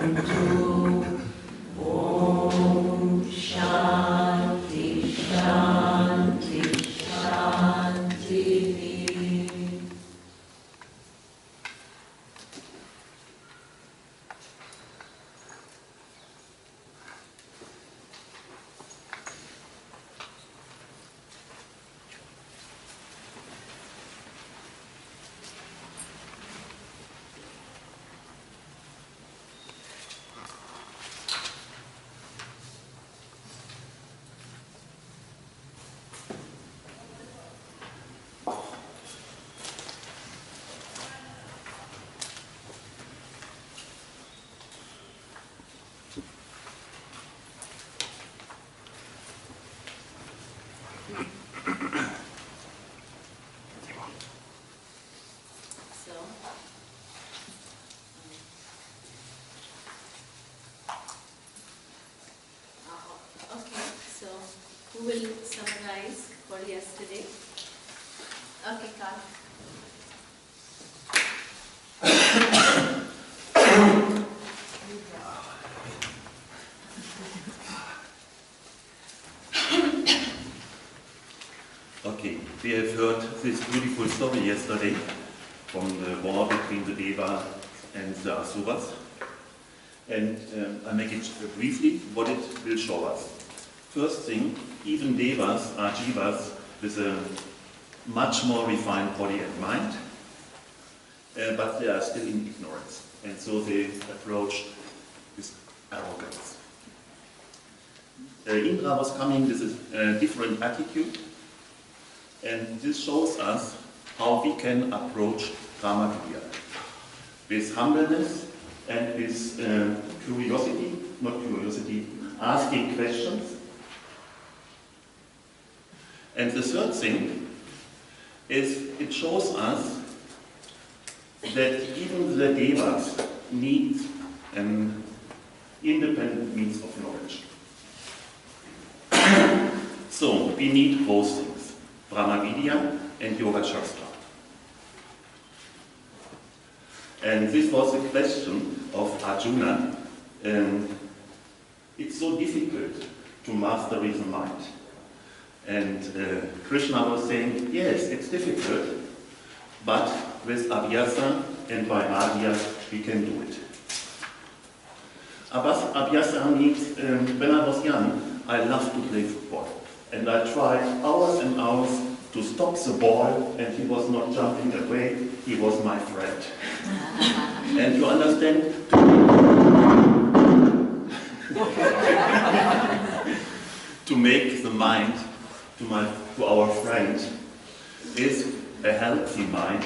Shantu. Om Shanti, Shanti, Shanti. Who will summarize for yesterday? Okay, Carl. Okay, we have heard this beautiful story yesterday from the war between the Devas and the Asuras. And I make it briefly what it will show us. First thing, even Devas are Jivas with a much more refined body and mind, but they are still in ignorance. And so they approach with arrogance. Indra was coming with a different attitude, and this shows us how we can approach Brahmavidya with humbleness and with curiosity, not curiosity, asking questions. And the third thing is it shows us that even the Devas need an independent means of knowledge. So we need both things, Brahmavidya and Yoga Shastra. And this was a question of Arjuna. It's so difficult to master the mind. And Krishna was saying, yes, it's difficult, but with Abhyasa and Vairagya we can do it. Abhyasa means, when I was young, I loved to play football. And I tried hours and hours to stop the ball, and he was not jumping away, he was my friend. And you understand, to make the mind to our friend is a healthy mind,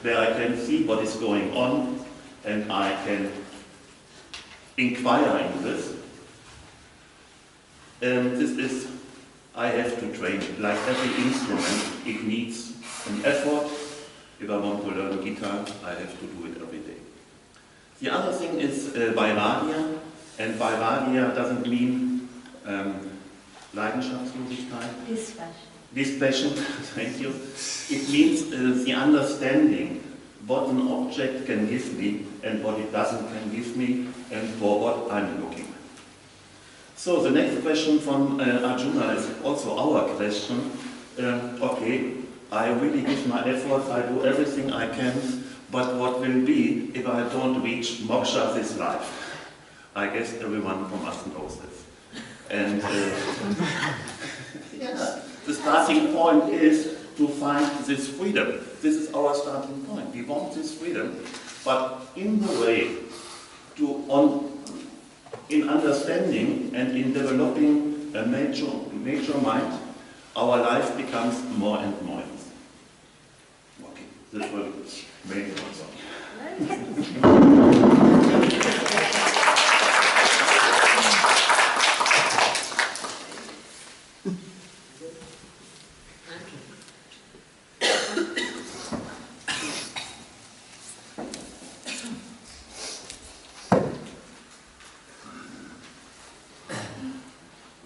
where I can see what is going on and I can inquire in this. This is, I have to train it. Like every instrument, it needs an effort. If I want to learn guitar, I have to do it every day. The other thing is Vairagya, and Vairagya doesn't mean Leidenschaftslosigkeit. Dispassion, thank you. It means the understanding what an object can give me and what it doesn't can give me and for what I'm looking. So the next question from Arjuna is also our question. Okay, I really give my effort, I do everything I can, but what will be if I don't reach moksha this life? I guess everyone from us knows this. And yeah, the starting point is to find this freedom. This is our starting point. We want this freedom, but in the way in understanding and in developing a major mind, our life becomes more and more easy. Okay, this will make it also.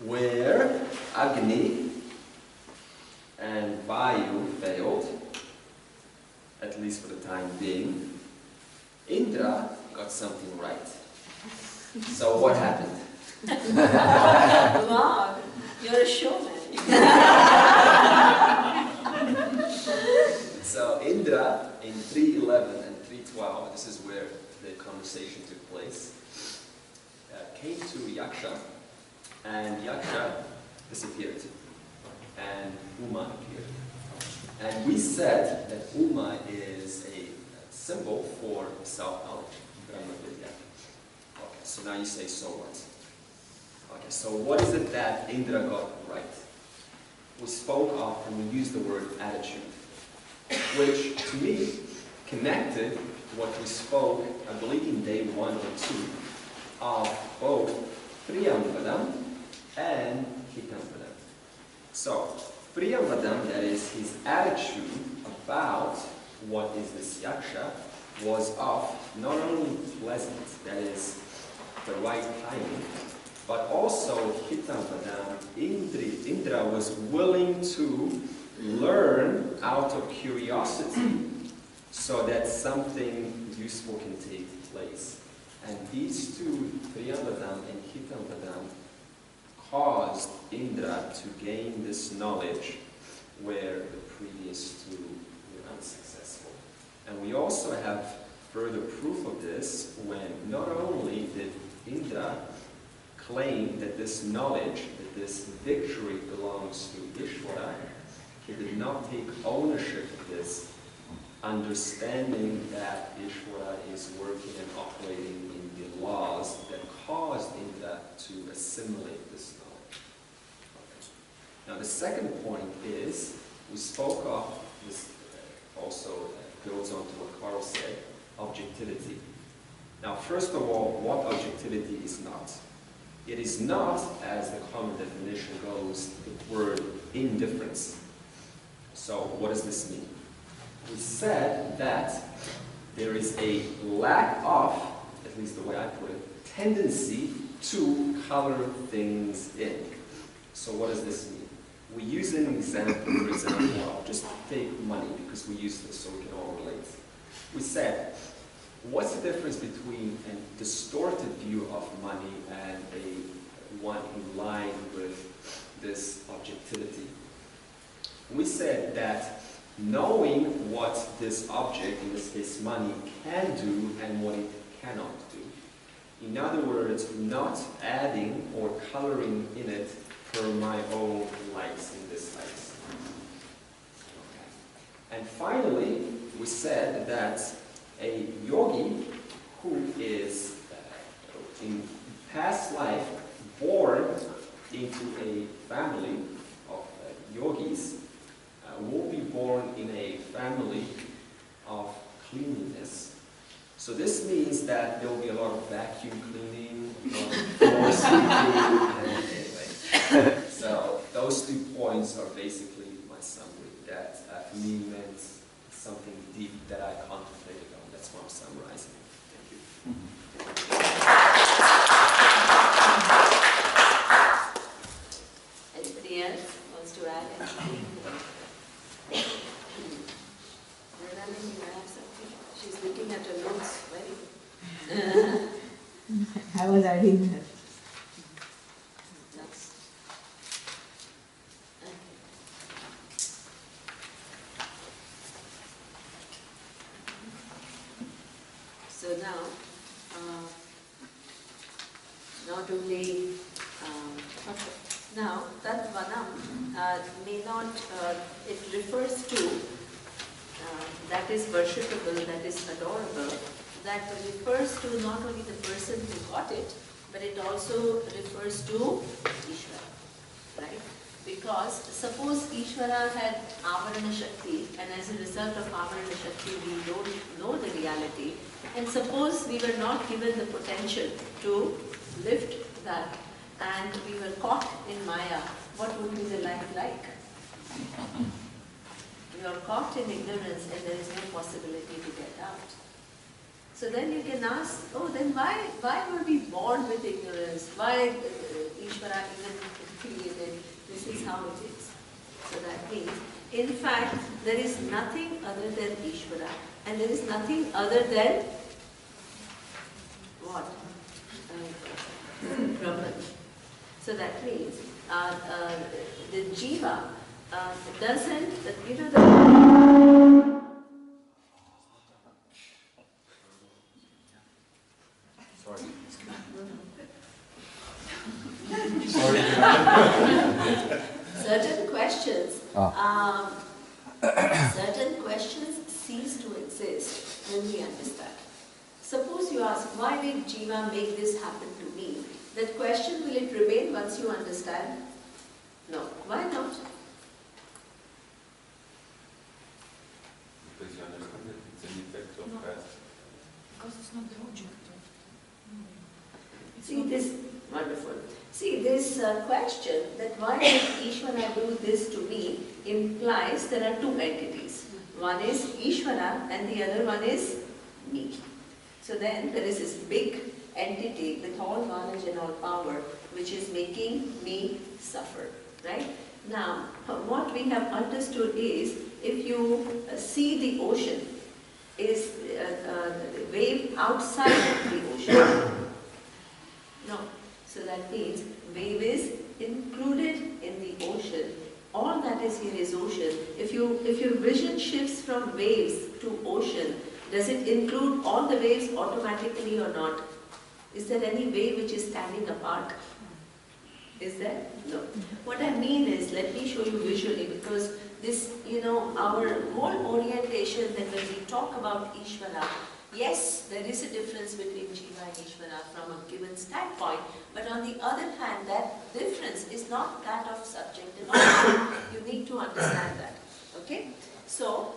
Where Agni and Vayu failed, at least for the time being, Indra got something right. So what happened? Wow, you're a showman. So Indra in 3:11 and 3:12, this is where the conversation took place, came to Yaksha, and Yaksha disappeared, and Uma appeared. And we said that Uma is a symbol for self-knowledge, Brahmavidya. Okay, so now you say, so what? Okay, so what is it that Indra got right? We spoke of, and we used the word attitude, which to me connected what we spoke, I believe in day 1 or 2, of both Priyamvadam and Hitamvadam. So, Priyamvadam, that is his attitude about what is this yaksha, was of not only pleasant, that is the right timing, but also Hitamvadam, Indra was willing to learn out of curiosity so that something useful can take place. And these two, Priyamvadam and Hitamvadam, caused Indra to gain this knowledge where the previous two were unsuccessful. And we also have further proof of this when not only did Indra claim that this knowledge, that this victory belongs to Ishvara, he did not take ownership of this, understanding that Ishvara is working and operating in the laws that caused Indra to assimilate this knowledge. Okay. Now the second point is, we spoke of, this also builds on to what Carl said, objectivity. Now first of all, what objectivity is not? It is not, as the common definition goes, the word indifference. So what does this mean? We said that there is a lack of, at least the way I put it, tendency to color things in. So what does this mean? We use an example, for example, I'll just take money because we use this so we can all relate. We said, what's the difference between a distorted view of money and one in line with this objectivity? We said that knowing what this object, in this case money, can do and what it cannot do. In other words, not adding or coloring in it per my own likes and dislikes. Okay. And finally, we said that a yogi who is in past life born into a family of yogis will be born in a family of cleanliness. So this means that there will be a lot of vacuum cleaning, a lot of floor sweeping, anyway. So those 2 points are basically my summary. That for me meant something deep that I contemplated on. That's what I'm summarizing. Thank you. Anybody else wants to add anything? You have something? She's looking at her notes, very. I was adding that. Next. Okay. So now, not only, now that Vanam may not, it refers to that is worshipable, that is adorable, that refers to not only the person who got it, but it also refers to Ishvara, right? Because suppose Ishvara had Avarana Shakti, and as a result of Avarana Shakti we don't know the reality, and suppose we were not given the potential to lift that, and we were caught in Maya, what would be the life like? You are caught in ignorance and there is no possibility to get out. So then you can ask, oh, then why were we born with ignorance? Why Ishvara even created? This is how it is. So that means, in fact, there is nothing other than Ishvara, and there is nothing other than what? So that means the jiva doesn't, you know, certain questions, certain questions cease to exist when we understand. Suppose you ask, why did jiva make this happen to me? That question, will it remain once you understand? No. Why not? Because you understand that it's an effect of past. Because it's not the object of. See this, wonderful. See this question that why did Ishvara do this to me implies there are two entities. One is Ishvara and the other one is me. So then there is this big entity with all knowledge and all power which is making me suffer, right? Now, what we have understood is, if you see the ocean, is the wave outside of the ocean? No. So that means wave is included in the ocean. All that is here is ocean. If your vision shifts from waves to ocean, does it include all the waves automatically or not? Is there any wave which is standing apart? Is there? No. What I mean is, let me show you visually, because this, our whole orientation that when we talk about Ishvara, yes, there is a difference between Jiva and Ishvara from a given standpoint, but on the other hand, that difference is not that of subject and object. You need to understand that. Okay? So,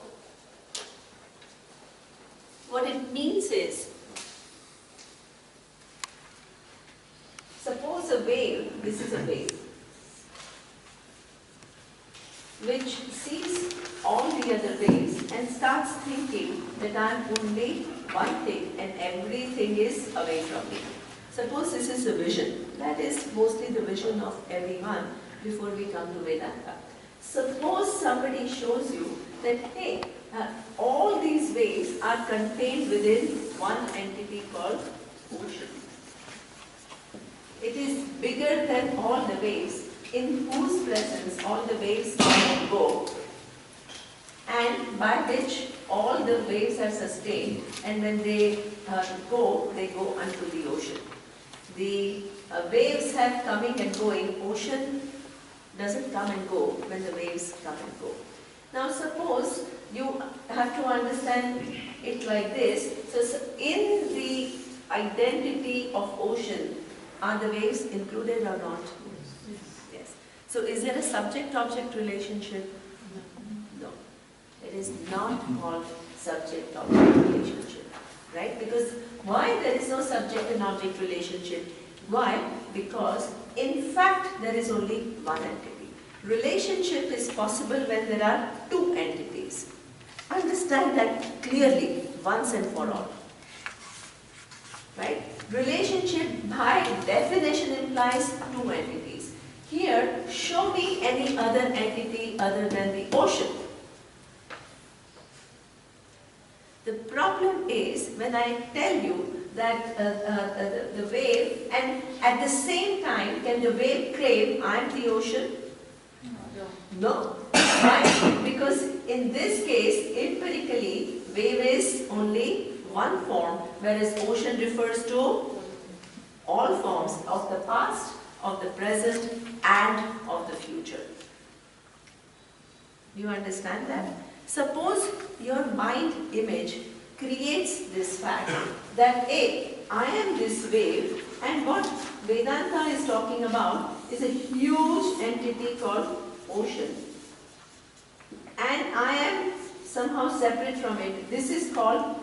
what it means is, suppose a wave, this is a wave, which sees all the other waves and starts thinking that I am only one thing and everything is away from me. Suppose this is a vision. That is mostly the vision of everyone before we come to Vedanta. Suppose somebody shows you that, hey, all these waves are contained within one entity called ocean. It is bigger than all the waves, in whose presence all the waves come and go, and by which all the waves are sustained, and when they go unto the ocean. The waves have coming and going. Ocean doesn't come and go when the waves come and go. Now suppose you have to understand it like this. So in the identity of ocean, are the waves included or not? Yes. So is there a subject-object relationship? No. It is not called subject-object relationship. Right? Because why there is no subject and object relationship? Why? Because in fact there is only one entity. Relationship is possible when there are two entities. Understand that clearly once and for all. Right? Relationship by definition implies two entities. Here, show me any other entity other than the ocean. The problem is when I tell you that the wave, and at the same time, can the wave claim I am the ocean? No. Why? Because in this case, empirically, wave is only one form, whereas ocean refers to all forms of the past, of the present, and of the future. Do you understand that? Suppose your mind image creates this fact that I am this wave, and what Vedanta is talking about is a huge entity called ocean. And I am somehow separate from it. This is called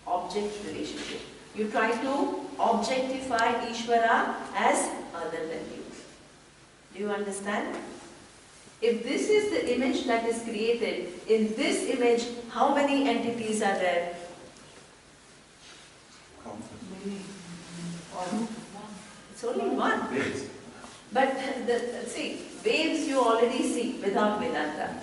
object relationship. You try to objectify Ishvara as other than you. Do you understand? If this is the image that is created, in this image, how many entities are there? It's only one. But see, waves you already see without Vedanta.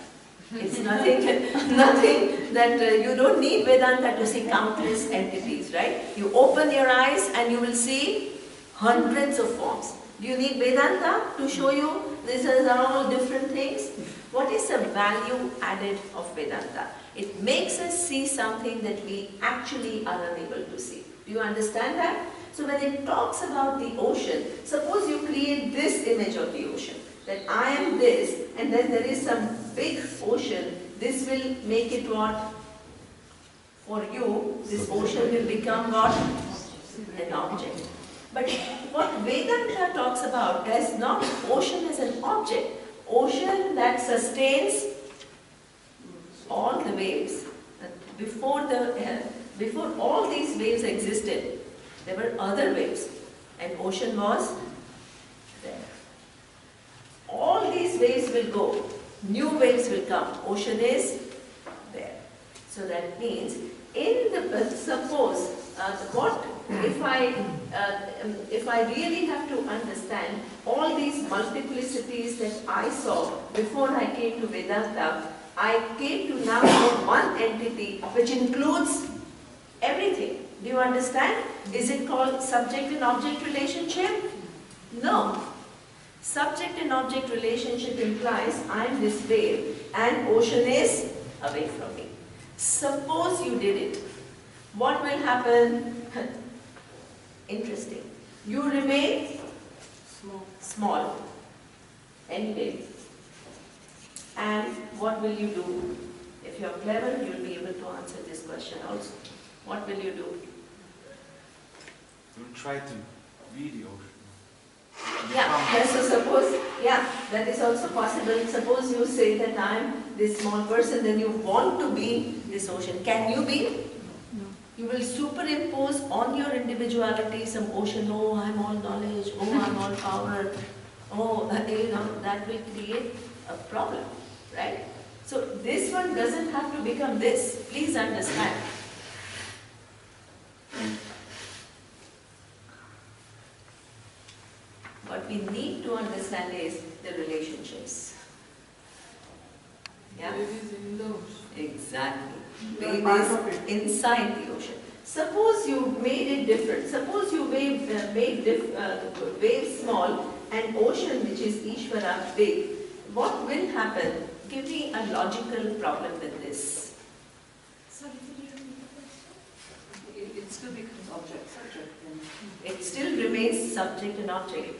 It's nothing that you don't need Vedanta to see countless entities, right? You open your eyes and you will see hundreds of forms. Do you need Vedanta to show you these are all different things? What is the value added of Vedanta? It makes us see something that we actually are unable to see. Do you understand that? So when it talks about the ocean, suppose you create this image of the ocean, that I am this, and then there is some big ocean, this will make it what? For you, this ocean will become what? An object. But what Vedanta talks about is not ocean as an object, ocean that sustains all the waves. Before all these waves existed, there were other waves, and ocean was there. All these waves will go, new waves will come, ocean is there. So that means, suppose what if I really have to understand all these multiplicities that I saw before I came to Vedanta, I came to now know one entity which includes everything. Do you understand? Is it called subject and object relationship? No. Subject and object relationship implies I am this wave and ocean is away from me. Suppose you did it. What will happen? Interesting. You remain small. Anyway. And what will you do? If you are clever, you will be able to answer this question also. What will you do? You'll try to be the ocean. Yeah, so suppose, that is also possible. Suppose you say that I am this small person, then you want to be this ocean. Can you be? No. You will superimpose on your individuality some ocean. Oh, I am all knowledge. Oh, I am all power. Oh, that will create a problem, right? So this one doesn't have to become this. Please understand. What we need to understand is the relationships. Yeah? Wave is in the ocean. Exactly. You are Wave part is of it. inside the ocean. Suppose you made it different. Suppose you made wave small and ocean, which is Ishvara, big. What will happen? Give me a logical problem with this. Sorry, could you repeat the question? It still becomes subject then. It still remains subject and object.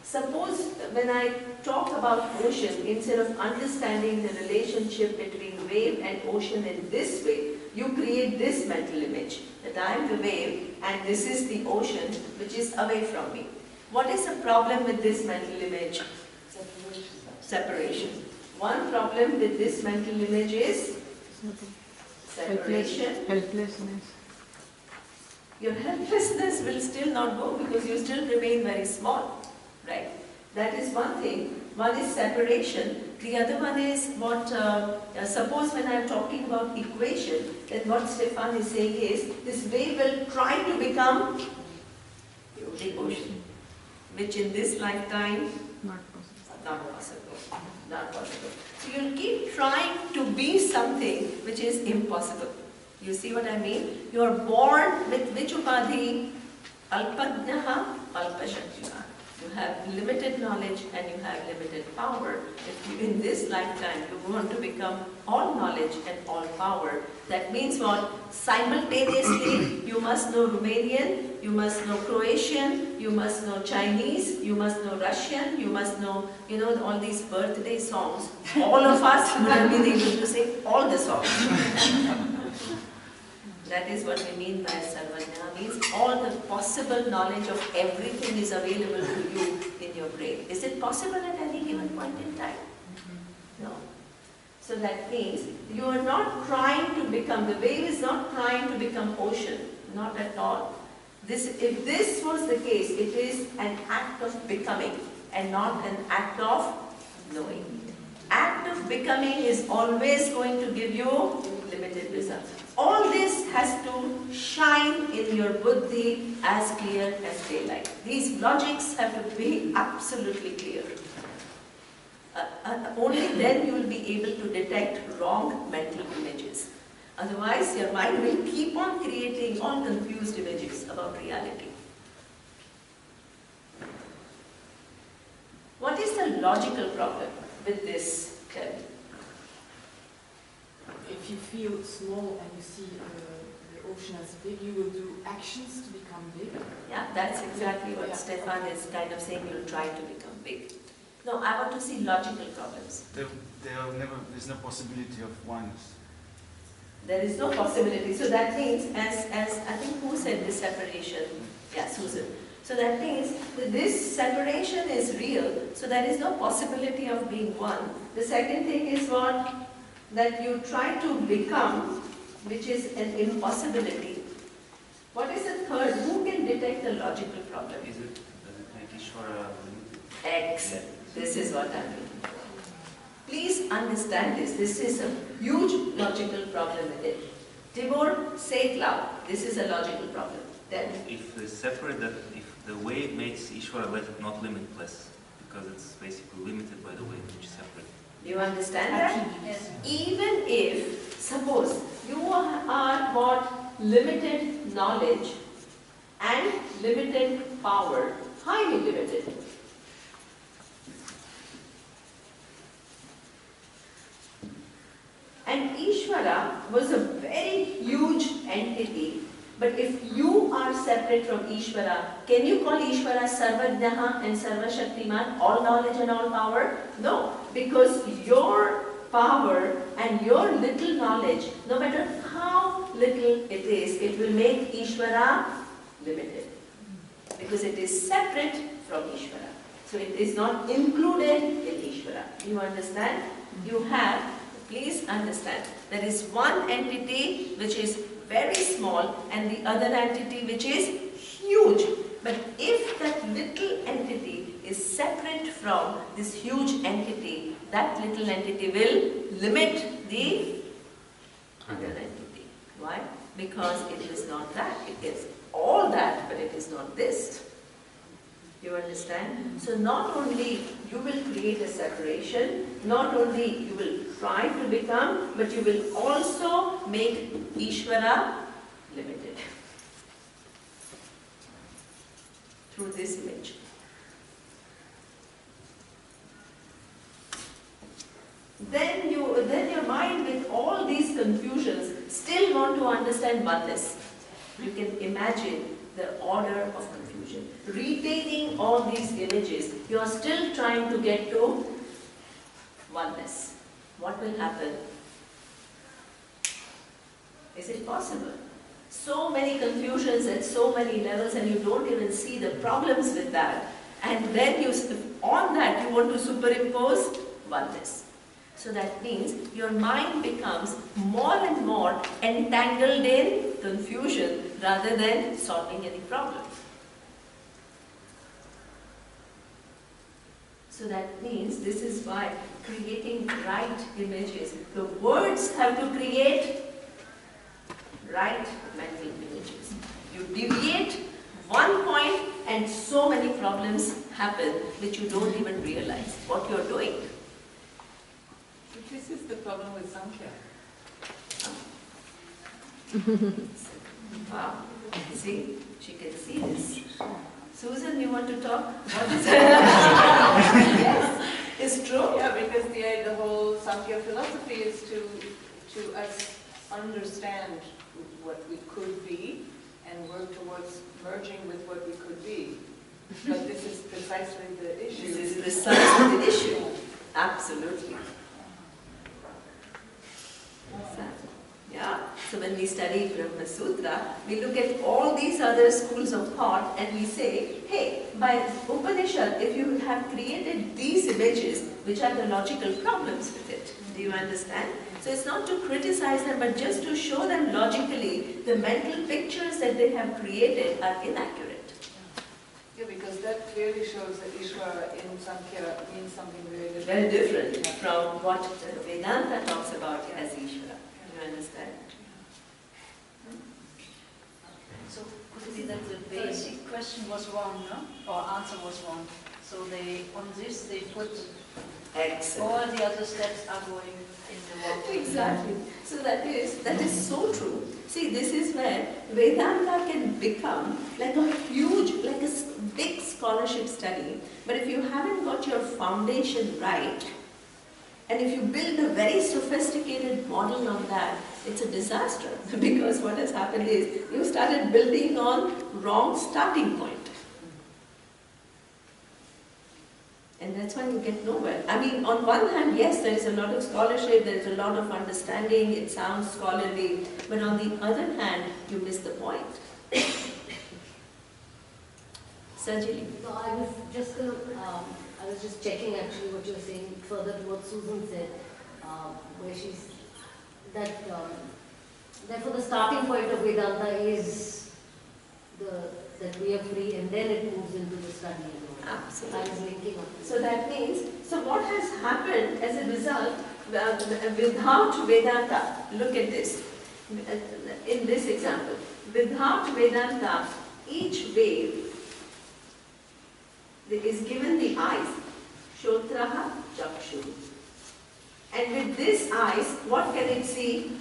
Suppose when I talk about ocean, instead of understanding the relationship between wave and ocean in this way, you create this mental image, that I am the wave and this is the ocean which is away from me. What is the problem with this mental image? Separation. One problem with this mental image is separation. Helplessness. Your helplessness will still not go because you still remain very small, right? That is one thing. One is separation. The other one is what, suppose when I am talking about equation, then what Stefan is saying is, this wave will try to become the ocean, which in this lifetime, Not possible. not possible. Not possible. So you'll keep trying to be something which is impossible. You see what I mean? You are born with which upadhi? Alpajnaha, alpashaktiha. You have limited knowledge and you have limited power. If you, in this lifetime you want to become all knowledge and all power, that means what? Simultaneously you must know Romanian, you must know Croatian, you must know Chinese, you must know Russian, you must know, all these birthday songs. All of us would have been able to sing all the songs. That is what we mean by Sarvajna, means all the possible knowledge of everything is available to you in your brain. Is it possible at any given point in time? No. So that means you are not trying to become, the wave is not trying to become ocean, not at all. If this was the case, it is an act of becoming and not an act of knowing. Act of becoming is always going to give you limited results. All this has to shine in your buddhi as clear as daylight. These logics have to be absolutely clear. Only then you will be able to detect wrong mental images. Otherwise, your mind will keep on creating all confused images about reality. logical problem with this term? If you feel small and you see the ocean as big, you will do actions to become big. Yeah, that's exactly what Yeah. Stefan is kind of saying, you'll try to become big. No, I want to see logical problems. There's no possibility of oneness. There is no possibility. So that means, as I think who said this separation? Yeah, Susan. So that means that this separation is real, so there is no possibility of being one. The second thing is what? That you try to become, which is an impossibility. What is the third? Who can detect the logical problem? Does it make Ishvara limited? Excellent. This is what I'm looking for. Please understand this. This is a huge logical problem with it. Tibor, say it loud. This is a logical problem. Then, If they separate that, if the wave makes Ishvara not limitless, because it's basically limited by the wave which is separate. do you understand that? Yes. Even if, suppose, you are got limited knowledge and limited power, highly limited. And Ishvara was a very huge entity, but if you are separate from Ishvara, can you call Ishvara Sarvajnaha and Sarvashaktiman, all knowledge and all power? No, because your power and your little knowledge, no matter how little it is, it will make Ishvara limited. Because it is separate from Ishvara. So it is not included in Ishvara. You understand? You have, please understand, there is one entity which is very small and the other entity which is huge. But if that little entity is separate from this huge entity, that little entity will limit the other entity. Why? Because it is not that. It is all that, but it is not this. You understand? So not only you will create a separation, not only you will try to become, but you will also make Ishvara limited through this image. Then your mind, with all these confusions, still want to understand oneness. You can imagine the order of confusion. Retaining all these images, you are still trying to get to oneness. What will happen? Is it possible? So many confusions at so many levels and you don't even see the problems with that. And then on that you want to superimpose oneness. So that means your mind becomes more and more entangled in confusion rather than solving any problem. So that means this is why creating right images, the words have to create right mental images. You deviate one point and so many problems happen which you don't even realize what you're doing. This is the problem with Sankhya. Wow. See, she can see this. Susan, you want to talk? What is that? Yes, it's true. Yeah, because the whole Sankhya philosophy is to us understand what we could be and work towards merging with what we could be. But this is precisely the issue. This is precisely the issue. Absolutely. Yeah. So when we study Brahma Sutra, we look at all these other schools of thought and we say, hey, by Upanishad, if you have created these images, which are the logical problems with it? Do you understand? So it's not to criticize them, but just to show them logically the mental pictures that they have created are inaccurate. Yeah, because that clearly shows that Ishvara in Sankhya means something very different. Very different from what Vedanta talks about as Ishvara. You understand? So could it be that the basic question was wrong, no? Or answer was wrong? So on this they put Excellent. all the other steps are going in the wrong way. Exactly. So that is so true. See, this is where Vedanta can become like a huge, like a big scholarship study, but if you haven't got your foundation right, and if you build a very sophisticated model on that, it's a disaster because what has happened is you started building on wrong starting point. And that's why you get nowhere. I mean, on one hand, yes, there is a lot of scholarship, there is a lot of understanding, it sounds scholarly, but on the other hand, you miss the point. Sajili. No, I was just going to, I was just checking actually what you're saying further to what Susan said, where she's, that therefore the starting point of Vedanta is that we are free, and then it moves into the study. Absolutely. I was linking up. So that means, so what has happened as a result, without Vedanta, look at this, in this example, without Vedanta, each wave is given the eyes, Shotraha, Chakshu. And with this eyes, what can it see?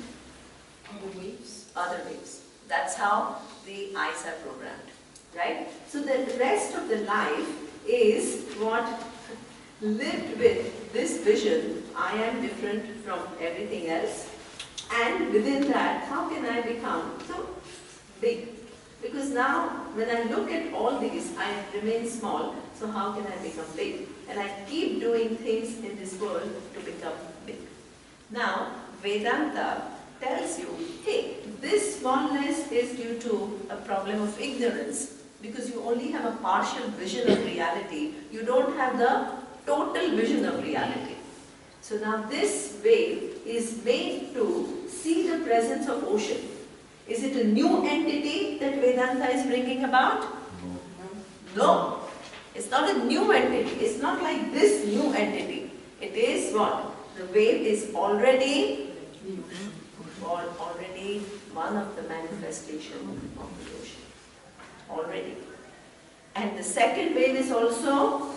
Other waves. Other waves. That's how the eyes are programmed, right? So the rest of the life is what lived with this vision, I am different from everything else, and within that, how can I become so big? Because now, when I look at all these, I remain small, so how can I become big? And I keep doing things in this world to become big. Now, Vedanta tells you, hey, this smallness is due to a problem of ignorance, because you only have a partial vision of reality. You don't have the total vision of reality. So now this wave is made to see the presence of ocean. Is it a new entity that Vedanta is bringing about? No. It's not a new entity. It's not like this new entity. It is what? The wave is already one of the manifestations of the ocean. Already. And the second wave is also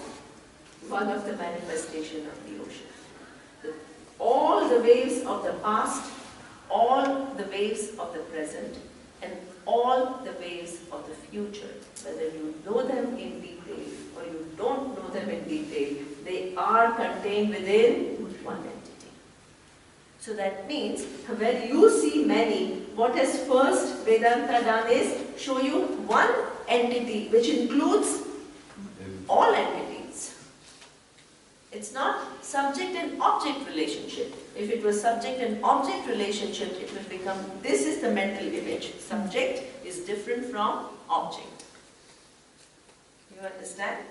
one of the manifestations of the ocean. All the waves of the past, all the waves of the present, and all the waves of the future, whether you know them in detail or you don't know them in detail, they are contained within one entity. So that means, when you see many, what has first Vedanta done is show you one entity which includes all entities. It's not subject and object relationship. If it was subject and object relationship, it will become, this is the mental image. Subject is different from object. You understand?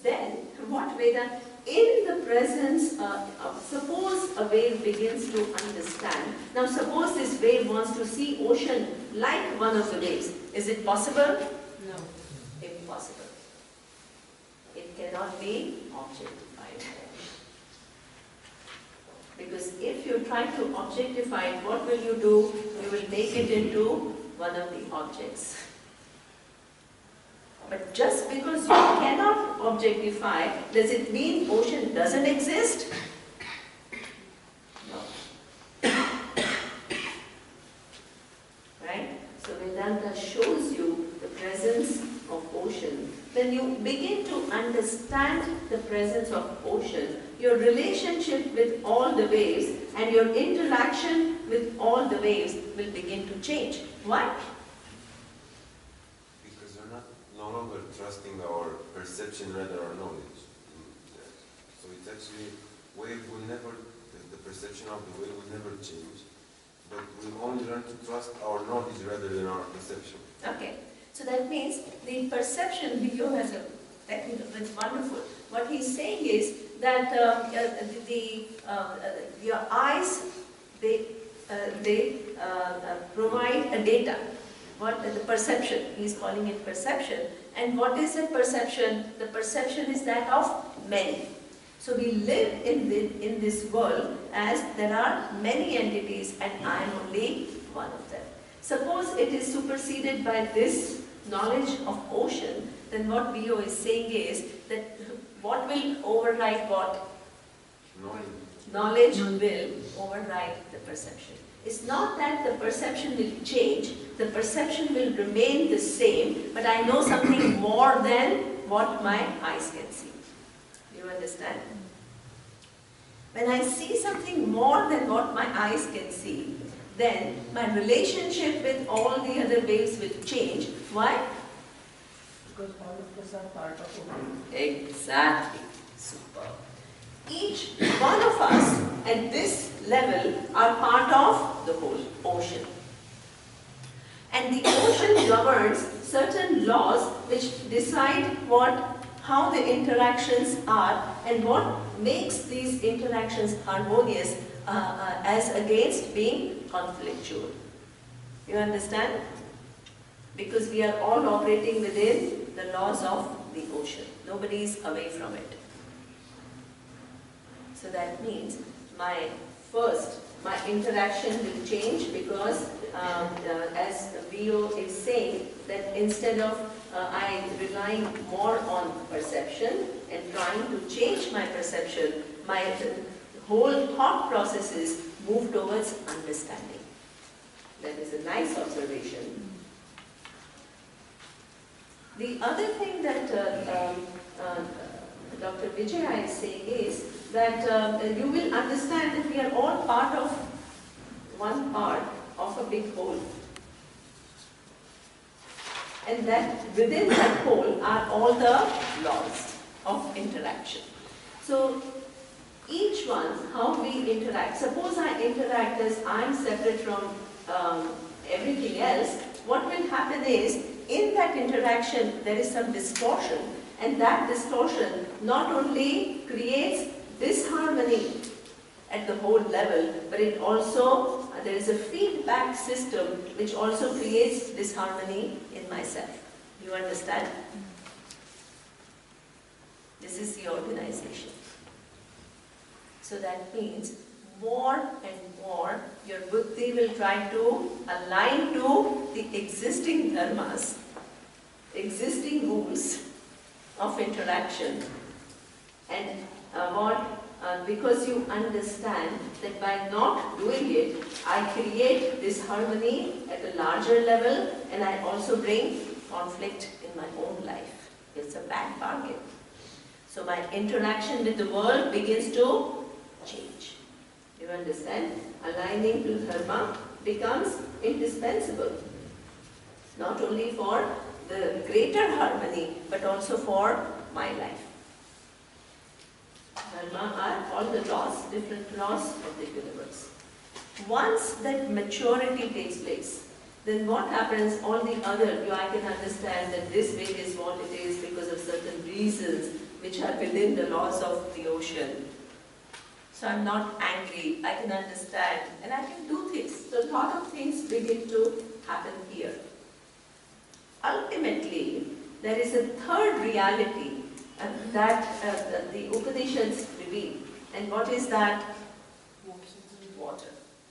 Then, what Vedanta, in the presence of, suppose a wave begins to understand. Now suppose this wave wants to see ocean like one of the waves. Is it possible? No. Impossible. It cannot be objectified. Because if you try to objectify it, what will you do? You will make it into one of the objects. But just because you cannot objectify, does it mean ocean doesn't exist? No. Right? So Vedanta shows you the presence of ocean. When you begin to understand the presence of ocean, your relationship with all the waves and your interaction with all the waves will begin to change. Why? Because we're no longer trusting our perception rather our knowledge. So it's actually, wave will never, the perception of the wave will never change, but we only learn to trust our knowledge rather than our perception. Okay. So that means the perception, Bio has a technical, it's wonderful. What he's saying is that your eyes, they provide a data. What the perception? He's calling it perception. And what is the perception? The perception is that of many. So we live in this world as there are many entities and I am only one of them. Suppose it is superseded by this knowledge of ocean, then what Bio is saying is that what will override what? Knowledge will override the perception. It's not that the perception will change, the perception will remain the same, but I know something more than what my eyes can see. You understand? When I see something more than what my eyes can see, then my relationship with all the other waves will change. Why? Because all of us are part of it. Exactly. Super. Each one of us at this level are part of the whole ocean. And the ocean governs certain laws which decide how the interactions are and what makes these interactions harmonious as against being conflictual. You understand? Because we are all operating within the laws of the ocean. Nobody is away from it. So that means my interaction will change because as Vio is saying that instead of I relying more on perception and trying to change my perception, my whole thought processes move towards understanding. That is a nice observation. The other thing that Dr. Vijaya is saying is that you will understand that we are all part of one part of a big whole. And that within that whole are all the laws of interaction. So each one, how we interact. Suppose I interact as I'm separate from everything else, what will happen is, in that interaction there is some distortion, and that distortion not only creates disharmony at the whole level, but it also, there is a feedback system which also creates disharmony in myself. You understand? This is the organization. So that means more and more your buddhi will try to align to the existing dharmas, existing rules of interaction, and because you understand that by not doing it, I create disharmony at a larger level, and I also bring conflict in my own life. It's a bad bargain. So my interaction with the world begins to change. You understand? Aligning to dharma becomes indispensable, not only for the greater harmony, but also for my life. Dharma are all the laws, different laws of the universe. Once that maturity takes place, then what happens, all the other, I can understand that this way is what it is because of certain reasons which are within the laws of the ocean. So I'm not angry, I can understand, and I can do things. So a lot of things begin to happen here. Ultimately, there is a third reality that the Upanishads reveal. And what is that? Water.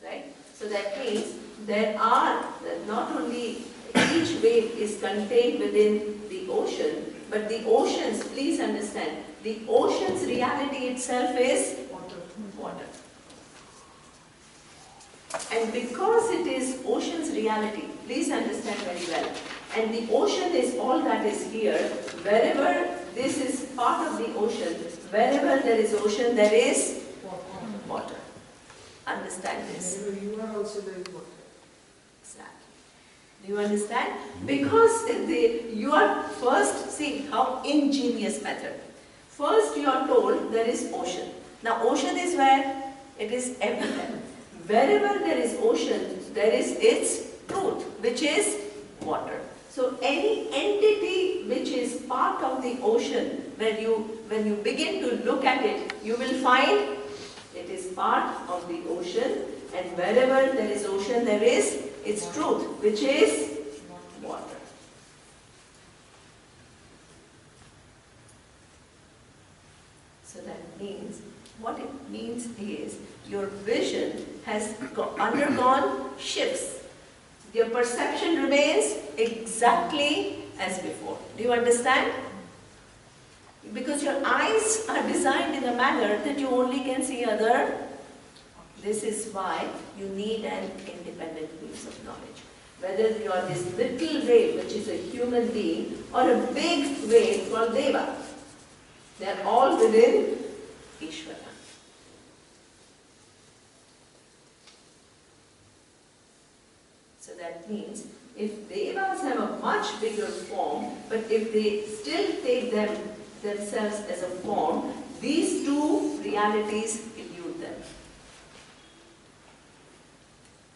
Right? So that means there are, not only each wave is contained within the ocean, but the oceans, please understand, the ocean's reality itself is water. And because it is ocean's reality, please understand very well, and the ocean is all that is here, wherever this is part of the ocean, wherever there is ocean, there is water. Understand this. You are also there is water. Exactly. Do you understand? Because you are first, see how ingenious method. First you are told there is ocean. Now ocean is where? It is everywhere. Wherever there is ocean, there is its truth, which is water. So any entity which is part of the ocean, when you begin to look at it, you will find it is part of the ocean, and wherever there is ocean, there is its truth, which is water. So that means, what it means is, your vision has undergone shifts. Your perception remains exactly as before. Do you understand? Because your eyes are designed in a manner that you only can see other. This is why you need an independent means of knowledge. Whether you are this little wave, which is a human being, or a big wave called Deva, they are all within Ishvara. So that means, if Devas have a much bigger form, but if they still take themselves as a form, these two realities elude them.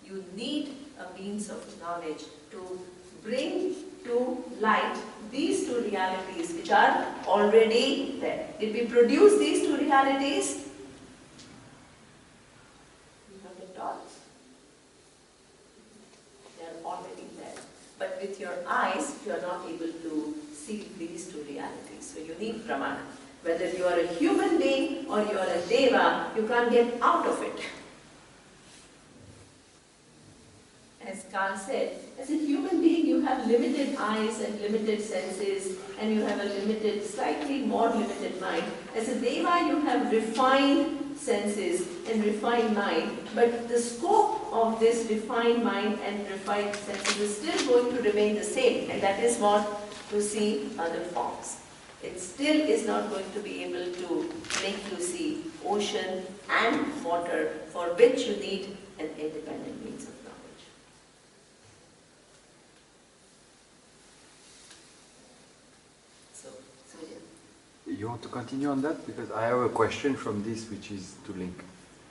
You need a means of knowledge to bring to light these two realities which are already there. Did we produce these two realities? Not at all. They are already there. But with your eyes, you are not able to see these two realities. So you need pramana. Whether you are a human being or you are a deva, you can't get out of it. As Carl said, as a human being you have limited eyes and limited senses, and you have a limited, slightly more limited mind. As a deva you have refined senses and refined mind, but the scope of this refined mind and refined senses is still going to remain the same, and that is what to see other forms. It still is not going to be able to make you see ocean and water, for which you need an independent means of knowledge. So, Surya. You want to continue on that? Because I have a question from this which is to link.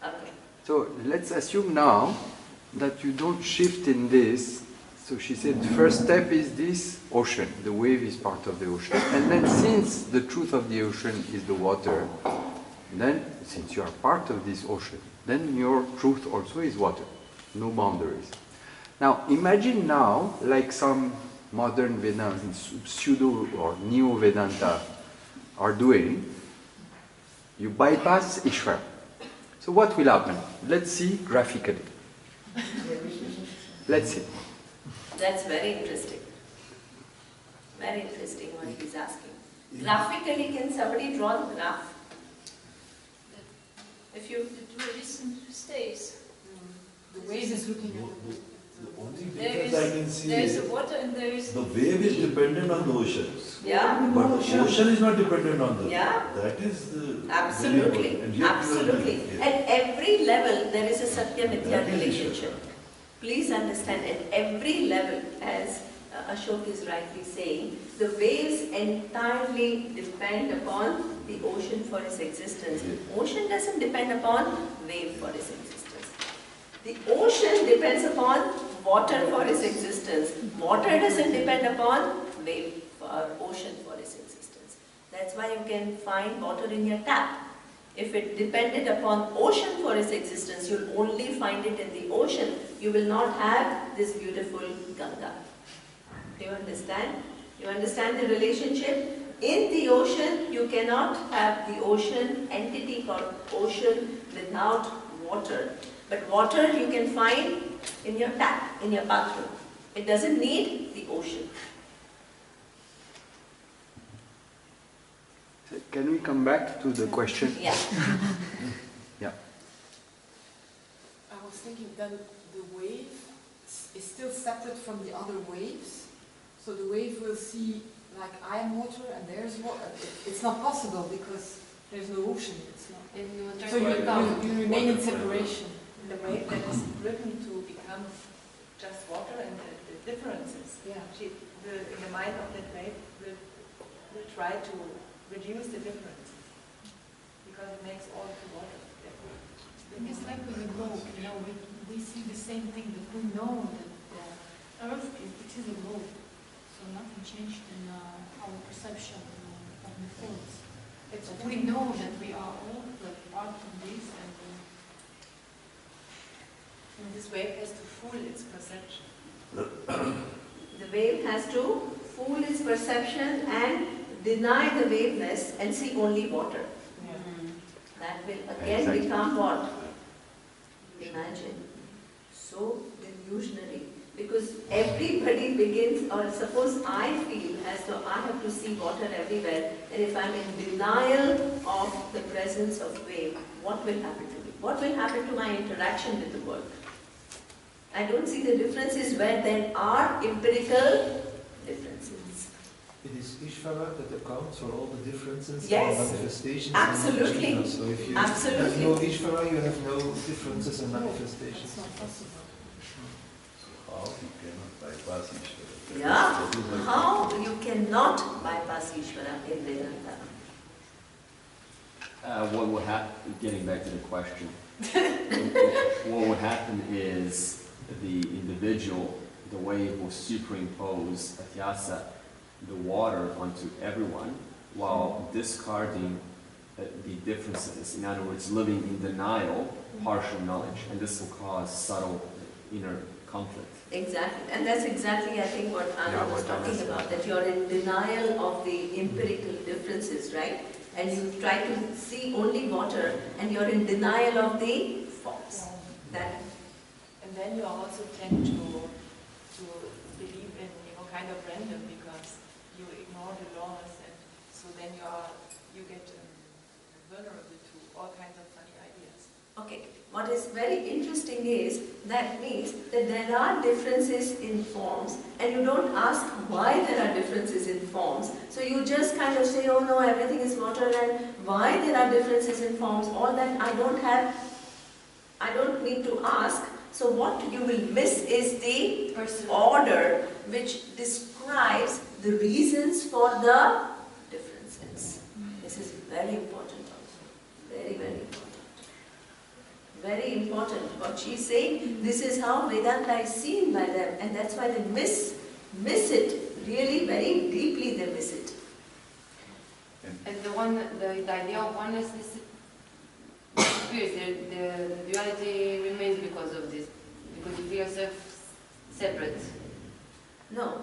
Okay. So let's assume now that you don't shift in this. So she said the first step is this ocean. The wave is part of the ocean. And then since the truth of the ocean is the water, then since you are part of this ocean, then your truth also is water. No boundaries. Now imagine now, like some modern Vedanta, pseudo or neo-Vedanta are doing, you bypass Ishvara. So what will happen? Let's see graphically. Let's see. That's very interesting. Very interesting what he's asking. Graphically, can somebody draw the graph? If you... The dualism stays. The wave is looking at The only There difference I is, can see there is is the water and there is the wave is dependent on the ocean. Yeah. But the ocean is not dependent on the Yeah. That is the Absolutely, and yet absolutely. you are At every level, there is a Satya-Mithya That is relationship. Please understand, at every level, as Ashok is rightly saying, the waves entirely depend upon the ocean for its existence. Ocean doesn't depend upon wave for its existence. The ocean depends upon water for its existence. Water doesn't depend upon wave for ocean for its existence. That's why you can find water in your tap. If it depended upon ocean for its existence, you'll only find it in the ocean. You will not have this beautiful Ganga. Do you understand? You understand the relationship? In the ocean, you cannot have the ocean entity called ocean without water. But water you can find in your tap, in your bathroom. It doesn't need the ocean. Can we come back to the question? Yeah. Yeah. I was thinking then the wave is still separate from the other waves. So the wave will see like I am water and there's water. It's not possible because there's no ocean. It's not. So you remain in separation. The wave that is driven to become just water and the differences. Yeah. In the mind of that wave will try to reduce the differences because it makes all to water. It's like with the globe, we see the same thing, but we know that the Earth it is a globe, so nothing changed in our perception of the things. We know that we are all part of this, and this wave has to fool its perception. The wave has to fool its perception and deny the waveness and see only water. Yeah. That will again become what? Imagine. So delusionary. Because everybody begins, or suppose I feel as though I have to see water everywhere, and if I'm in denial of the presence of wave, what will happen to me? What will happen to my interaction with the world? I don't see the differences where there are empirical differences. It is Ishvara that accounts for all the differences Yes, and manifestations absolutely. in Jiva. So if you Absolutely. have no Ishvara, you have no differences and manifestations. It's not possible. How you cannot bypass Ishvara? Yeah, how you cannot bypass Ishvara in Vedanta. What would happen, getting back to the question, what would happen is the individual, the wave will superimpose atyasa, the water, onto everyone, while discarding the differences. In other words, living in denial, partial knowledge, and this will cause subtle inner conflict. Exactly, and that's exactly, I think, what Anna was talking about, that you're in denial of the empirical differences, right? And you try to see only water, and you're in denial of the forms. That. And then you also tend to believe in, kind of random, because you ignore the laws, and so then you get vulnerable to all kinds of funny ideas. Okay, what is very interesting is that means that there are differences in forms, and you don't ask why there are differences in forms. So you just kind of say, oh no, everything is water, and why there are differences in forms, all that I don't need to ask. So what you will miss is the order which describes the reasons for the differences. This is very important also. Very, very important. Very important. What she's saying, this is how Vedanta is seen by them, and that's why they miss it. Really, very deeply they miss it. And the idea of oneness disappears. The duality remains because of this, because you feel yourself separate. No.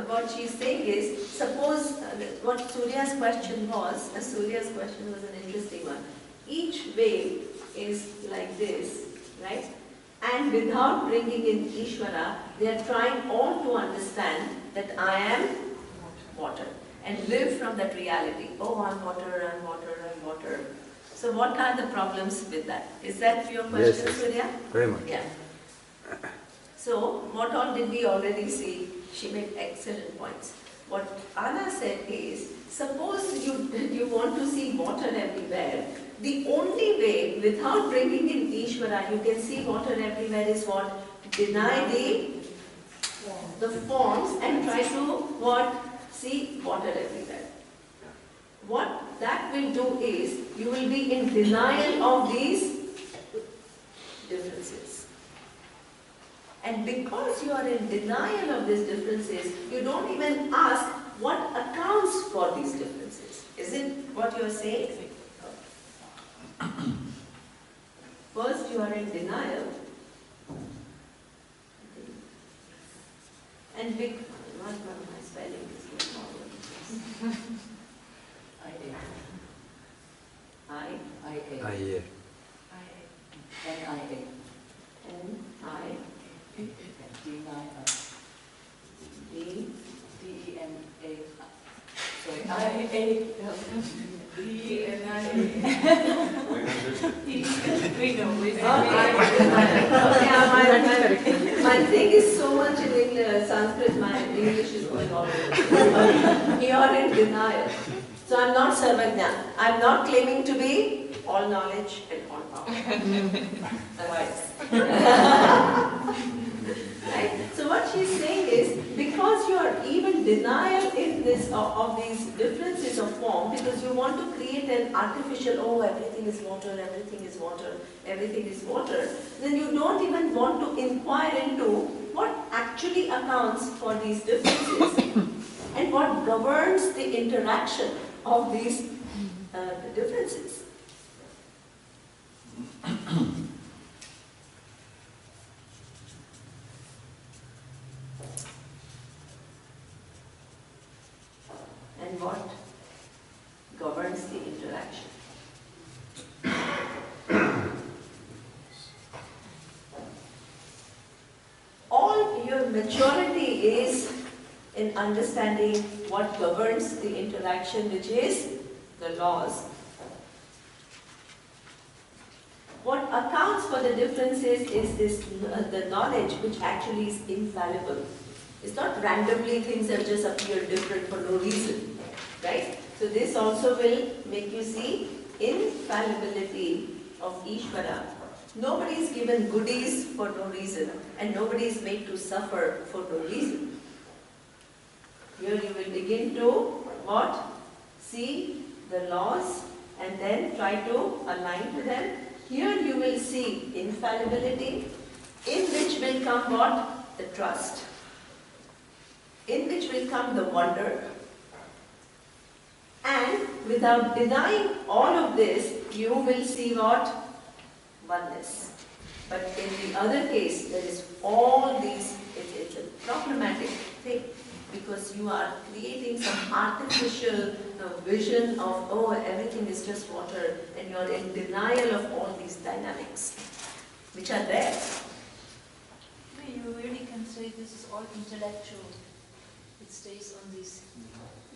What she's saying is, suppose what Surya's question was an interesting one. Each wave is like this, right? And without bringing in Ishvara, they are trying all to understand that I am water and live from that reality. Oh, I'm water, I'm water, I'm water. So what are the problems with that? Is that your question, Yes, Surya? very much. Yeah. So, what all did we already see? She made excellent points. What Anna said is, suppose you want to see water everywhere, the only way, without bringing in Ishvara, you can see water everywhere is what? Deny the forms and try to what? See water everywhere. What that will do is, you will be in denial of these differences. And because you are in denial of these differences, you don't even ask what accounts for these differences. Is it what you are saying? First, you are in denial. And my spelling is going forward. I-A. My thing is so much in Sanskrit, my English is going all over. You are in denial. So I'm not Sarvajna. I'm not claiming to be all knowledge and all power. Right? So what she's saying is, because you are even denial in this of these differences of form, because you want to create an artificial, oh, everything is water, everything is water, everything is water, then you don't even want to inquire into what actually accounts for these differences and what governs the interaction of these differences. And what governs the interaction. All your maturity is in understanding what governs the interaction, which is the laws. What accounts for the differences is this, the knowledge which actually is infallible. It's not randomly things have just appeared different for no reason, right? So this also will make you see infallibility of Ishvara. Nobody is given goodies for no reason, and nobody is made to suffer for no reason. Here you will begin to what? See the laws and then try to align to them. Here you will see infallibility, in which will come what? The trust. In which will come the wonder. And without denying all of this, you will see what? Oneness. But in the other case, there is all these, it's a problematic thing, because you are creating some artificial vision of, oh, everything is just water, and you are in denial of all these dynamics, which are there. You really can say this is all intellectual. It stays on this.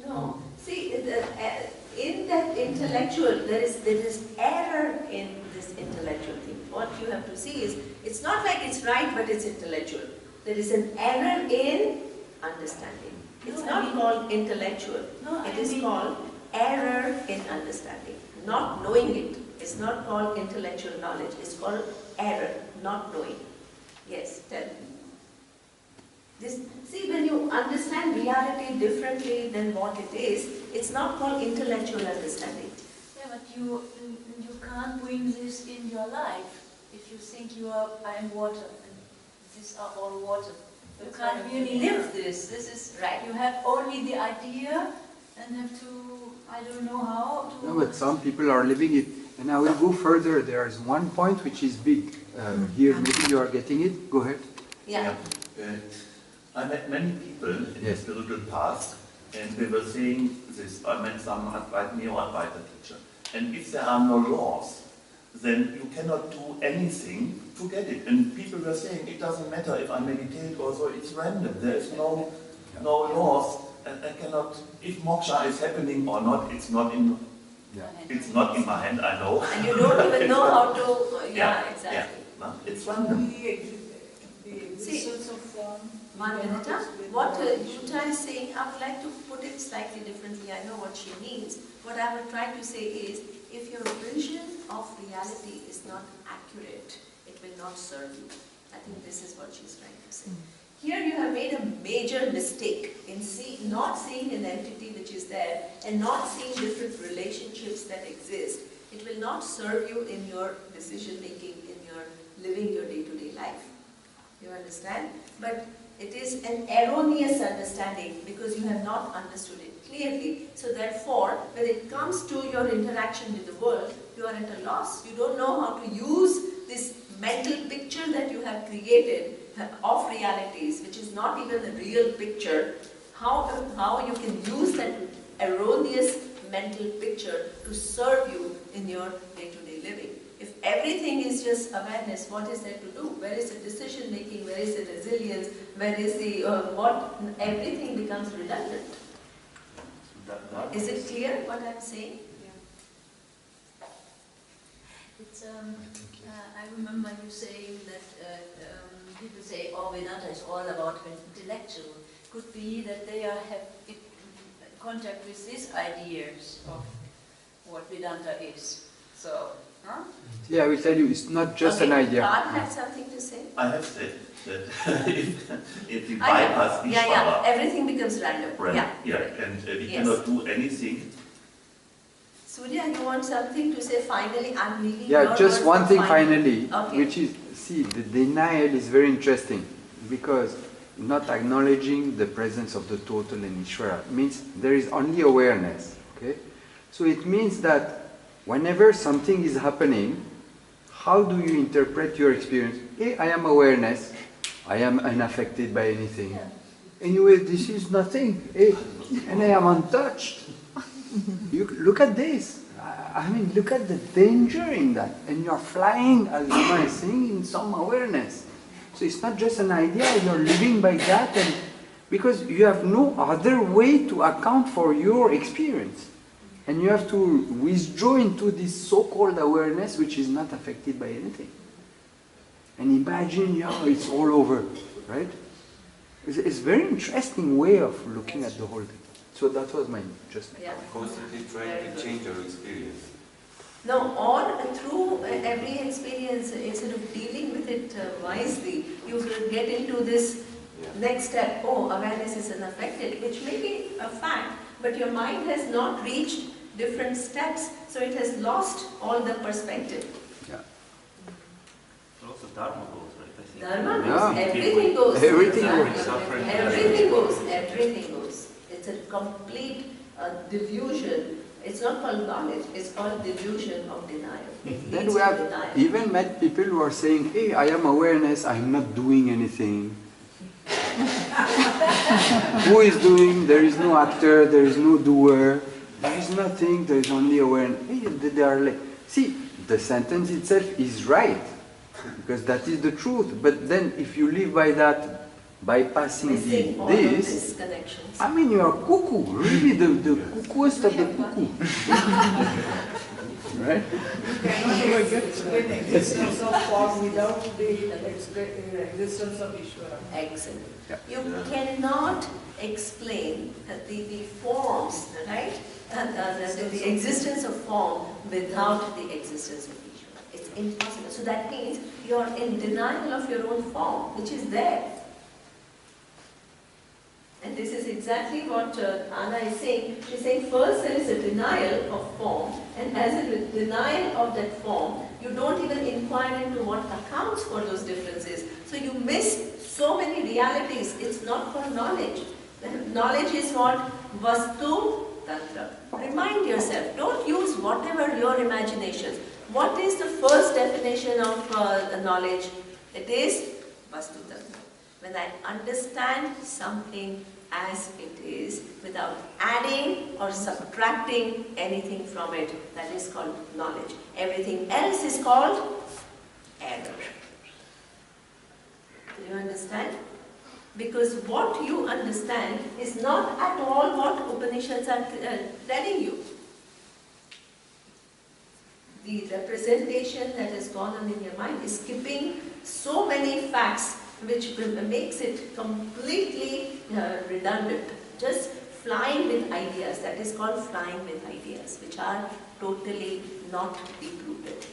No. See, in that intellectual, there is error in this intellectual thing. What you have to see is, it's not like it's right, but it's intellectual. There is an error in understanding. It's not called intellectual. It is called error in understanding. Not knowing it. It's not called intellectual knowledge. It's called error, not knowing. Yes, tell me. See, when you understand reality differently than what it is, it's not called intellectual understanding. Yeah, but you can't bring this in your life. If you think I am water, and these are all water. You can't really live this. This is right. You have only the idea and have to, I don't know how to... No, but some people are living it. And I will go further. There is one point which is big. Here, maybe you are getting it. Go ahead. Yeah. I met many people in the spiritual path, and they were saying this. I met some Neo-Advaita teacher. And if there are no laws, then you cannot do anything to get it. And people were saying, it doesn't matter if I meditate or so, it's random. There is no laws, and I cannot, if moksha is happening or not, it's not in my hand, I know. And you don't even know how to, exactly. Yeah. No, it's random. See, Margarita, what Yuta is saying, I would like to put it slightly differently. I know what she means. What I would try to say is, if your vision of reality is not accurate, it will not serve you. I think this is what she's trying to say. Here you have made a major mistake in not seeing an entity which is there and not seeing different relationships that exist. It will not serve you in your decision making, in your living your day-to-day life. You understand? But it is an erroneous understanding because you have not understood it clearly. So therefore, when it comes to your interaction with the world, you are at a loss. You don't know how to use this mental picture that you have created of realities, which is not even a real picture, how you can use that erroneous mental picture to serve you in your day-to-day living. If everything is just awareness, what is there to do? Where is the decision making? Where is the resilience? Where is the everything becomes redundant. Is it clear what I'm saying? Yeah. It's I remember you saying that people say, "Oh, Vedanta is all about intellectual." Could be that they have contact with these ideas of what Vedanta is. So. Huh? Yeah, I will tell you, it's not just an idea. God had something to say? I have said that if we bypass Ishvara, everything becomes random. And we cannot do anything. Surya, you want something to say finally? I'm leaving. Yeah, just one thing finally, which is, see, the denial is very interesting because not acknowledging the presence of the total in Ishvara means there is only awareness. Okay, so it means that whenever something is happening, how do you interpret your experience? Hey, I am awareness. I am unaffected by anything. Anyway, this is nothing. Hey, and I am untouched. You look at this. I mean, look at the danger in that. And you're flying, as Neema is saying, in some awareness. So it's not just an idea. You're living by that, and because you have no other way to account for your experience. And you have to withdraw into this so-called awareness which is not affected by anything. And imagine, yeah, it's all over, right? It's a very interesting way of looking at the whole thing. So that was my just. Yeah. Constantly trying to change our experience. No, all through every experience, instead of dealing with it wisely, you will get into this next step. Oh, awareness is unaffected, which may be a fact, but your mind has not reached different steps, so it has lost all the perspective. Yeah. But also Dharma goes, right? I think. Dharma goes, Yeah. everything goes. Everything Exactly. goes. Everything goes, everything goes. It's a complete delusion. It's not called knowledge, it's called delusion of denial. It Then leads we to have denial. even met people who are saying, hey, I am awareness, I am not doing anything. Who is doing? There is no actor, there is no doer, there is nothing, there is only awareness. Hey, they are like, see, the sentence itself is right, because that is the truth. But then if you live by that, bypassing Missing all of this, these connections. I mean, you are cuckoo, really the cuckooest of the cuckoo. Right? You cannot explain existence of form without the existence of Ishvara. Excellent. Yeah. You cannot explain the forms, right? The existence of form without the existence of Ishvara. It's impossible. So that means you are in denial of your own form, which is there. And this is exactly what Anna is saying. She's saying first there is a denial of form, and as a denial of that form, you don't even inquire into what accounts for those differences. So you miss so many realities. It's not called knowledge. Knowledge is what? Vastu Tantra. Remind yourself, don't use whatever your imaginations. What is the first definition of knowledge? It is Vastu Tantra. When I understand something as it is, without adding or subtracting anything from it, that is called knowledge. Everything else is called error. Do you understand? Because what you understand is not at all what Upanishads are telling you. The representation that has gone on in your mind is skipping so many facts, which makes it completely redundant. Just flying with ideas, that is called flying with ideas, which are totally not deep-rooted.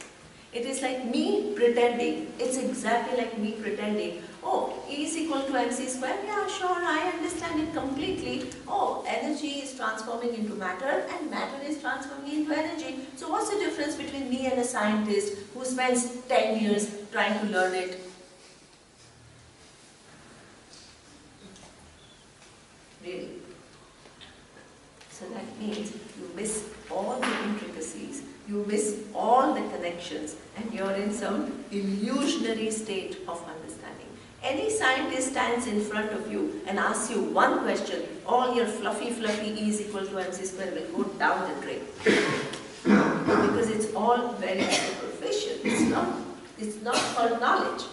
It is like me pretending, it's exactly like me pretending, oh, E is equal to mc square, yeah, sure, I understand it completely. Oh, energy is transforming into matter and matter is transforming into energy. So what's the difference between me and a scientist who spends 10 years trying to learn it? Really. So that means you miss all the intricacies, you miss all the connections, and you're in some illusionary state of understanding. Any scientist stands in front of you and asks you one question, all your fluffy E is equal to mc square will go down the drain. Because it's all very superficial. It's not called knowledge.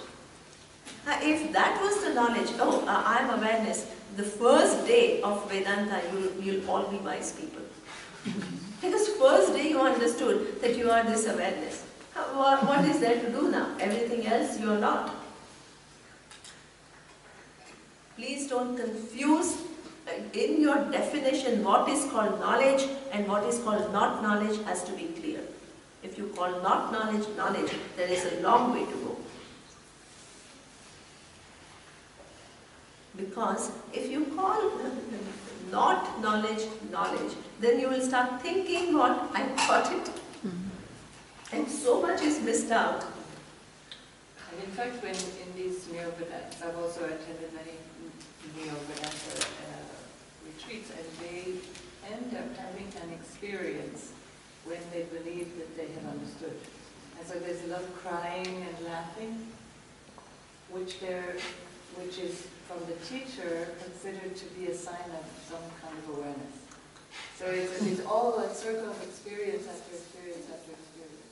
If that was the knowledge, I'm awareness, the first day of Vedanta, you'll all be wise people. Because first day you understood that you are this awareness. What is there to do now? Everything else you are not. Please don't confuse in your definition what is called knowledge and what is called not knowledge has to be clear. If you call not knowledge, knowledge, there is a long way to go. Because if you call not knowledge, knowledge, then you will start thinking what, I got it. And so much is missed out. And in fact, when in these Neo-Vedanta, I've also attended many Neo-Vedanta retreats, and they end up having an experience when they believe that they have understood. And so there's a lot of crying and laughing, which is from the teacher considered to be a sign of some kind of awareness. So it's all a circle of experience after experience after experience.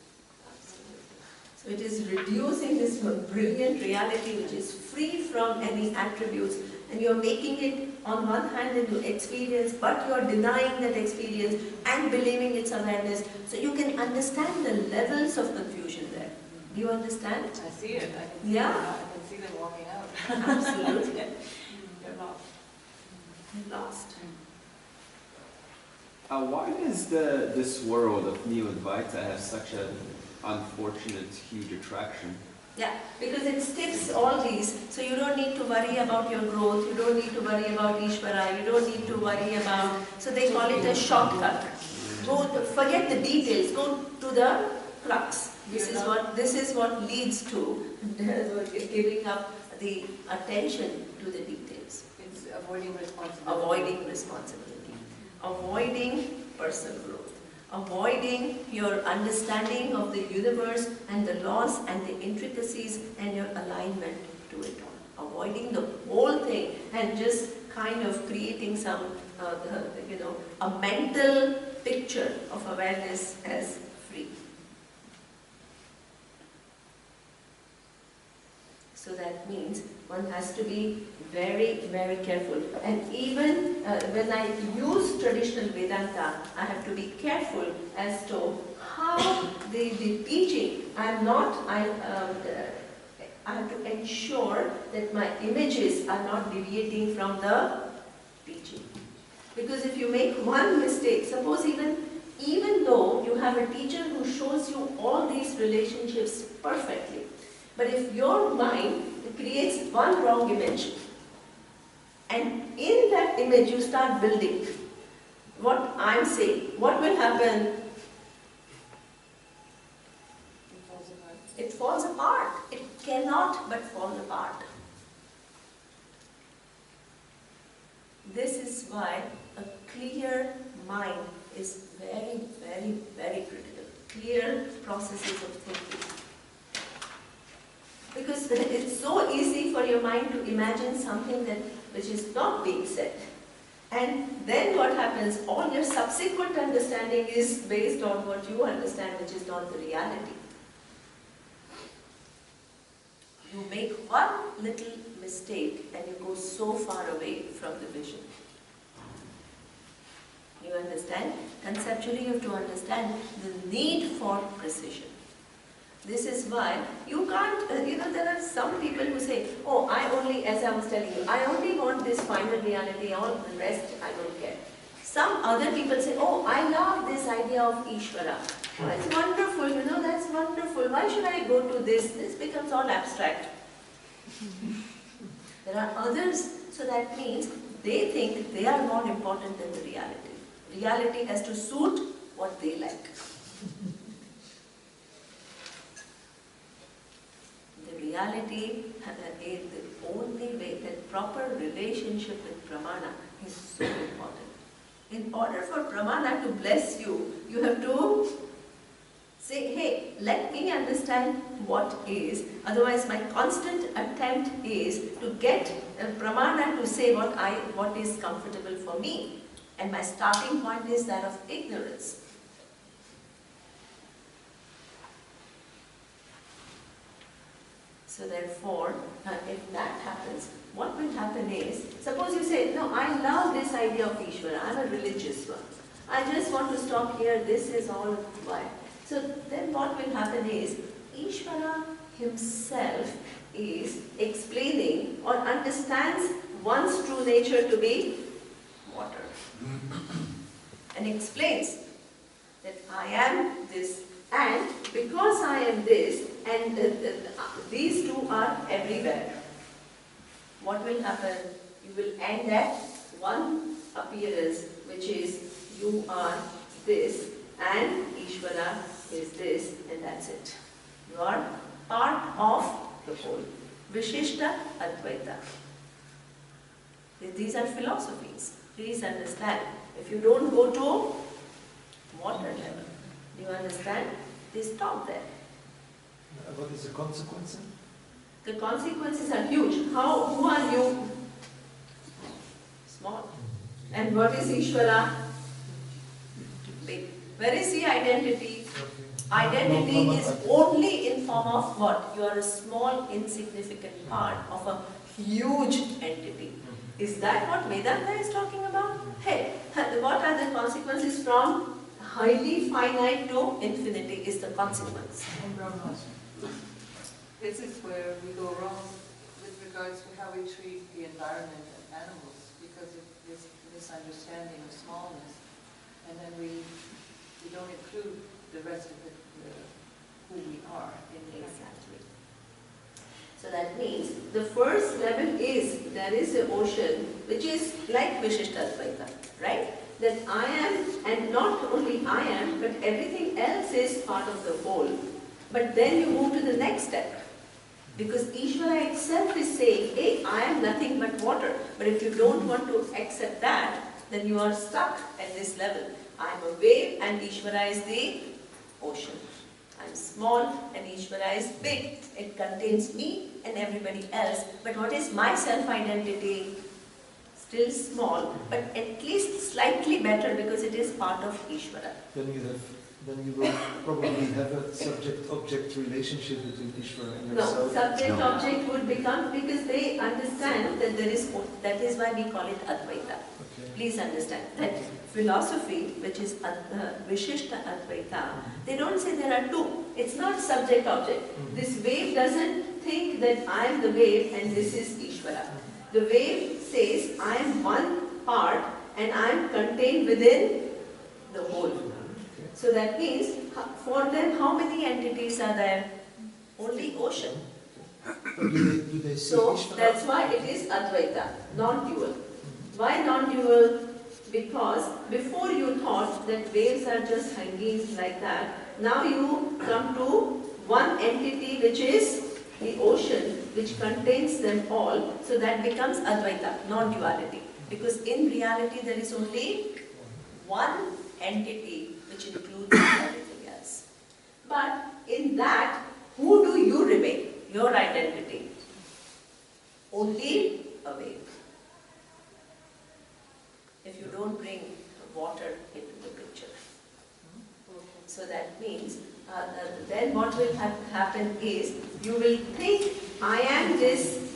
So it is reducing this brilliant reality which is free from any attributes, and you're making it on one hand into experience, but you are denying that experience and believing it's awareness. So you can understand the levels of confusion there. Do you understand? I see it. I can see Yeah. them. I can see them walking out. Absolutely. They're lost. Lost. Why does this world of Neo-Advaita have such an unfortunate, huge attraction? Yeah, because it skips all these, so you don't need to worry about your growth, you don't need to worry about Ishvara, you don't need to worry about, so they call it a shortcut. Forget the details, go to the crux. This is what leads to giving up the attention to the details. It's avoiding responsibility. Avoiding responsibility. Avoiding personal growth. Avoiding your understanding of the universe and the laws and the intricacies and your alignment to it all. Avoiding the whole thing and just kind of creating some, a mental picture of awareness as free. So that means one has to be very, very careful. And even when I use traditional Vedanta, I have to be careful as to how the teaching, I have to ensure that my images are not deviating from the teaching. Because if you make one mistake, suppose even though you have a teacher who shows you all these relationships perfectly, but if your mind creates one wrong image, and in that image you start building what I'm saying, what will happen? It falls apart. It cannot but fall apart. This is why a clear mind is very, very, very critical. Clear processes of thinking. Because it's so easy for your mind to imagine something which is not being said. And then what happens? All your subsequent understanding is based on what you understand, which is not the reality. You make one little mistake and you go so far away from the vision. You understand? Conceptually you have to understand the need for precision. This is why you can't, there are some people who say, oh, as I was telling you, I only want this final reality, all the rest I don't care. Some other people say, oh, I love this idea of Ishvara. Oh, it's wonderful, that's wonderful. Why should I go to this? This becomes all abstract. There are others, so that means they think they are more important than the reality. Reality has to suit what they like. Reality, the only way, that proper relationship with Pramana is so important. In order for Pramana to bless you, you have to say, hey, let me understand what is. Otherwise, my constant attempt is to get Pramana to say what is comfortable for me. And my starting point is that of ignorance. So therefore, if that happens, what will happen is, suppose you say, no, I love this idea of Ishvara, I'm a religious one. I just want to stop here, this is all why. So then what will happen is, Ishvara himself is explaining or understands one's true nature to be water. And explains that I am this, and because I am this, and these two are everywhere. What will happen? You will end at one appearance, which is you are this, and Ishvara is this, and that's it. You are part of the whole. Vishishta Advaita. These are philosophies. Please understand. If you don't go to water level, do you understand? They stop there. What is the consequence? The consequences are huge. Who are you? Small. And what is Ishvara? Big. Where is the identity? Identity is only in form of what? You are a small, insignificant part of a huge entity. Is that what Vedanta is talking about? Hey, what are the consequences from highly finite to infinity is the consequence. This is where we go wrong with regards to how we treat the environment and animals because of this misunderstanding of smallness. And then we don't include the rest of who we are in the Exactly. So that means the first level is, there is an ocean which is like Vishishtadvaita, right? That I am, and not only I am, but everything else is part of the whole. But then you move to the next step. Because Ishvara itself is saying, hey, I am nothing but water. But if you don't want to accept that, then you are stuck at this level. I am a wave and Ishvara is the ocean. I am small and Ishvara is big. It contains me and everybody else. But what is my self-identity? Still small, but at least slightly better because it is part of Ishvara. Then you will probably have a subject-object relationship between Ishvara and No, yourself. subject-object would become, because they understand that there is, that is why we call it Advaita. Okay. Please understand that philosophy, which is Vishishta Advaita, they don't say there are two. It's not subject-object. This wave doesn't think that I am the wave and this is Ishvara. The wave says I am one part and I am contained within the whole. So that means, for them, how many entities are there? Only ocean. Do they see So Ishvara? that's why it is Advaita, non-dual. Why non-dual? Because before you thought that waves are just hanging like that, now you come to one entity which is the ocean, which contains them all, so that becomes Advaita, non-duality. Because in reality there is only one entity which includes everything else. But in that, who do you remain? Your identity. Only a wave. If you don't bring water into the picture. So that means, then what will happen is, you will think, I am this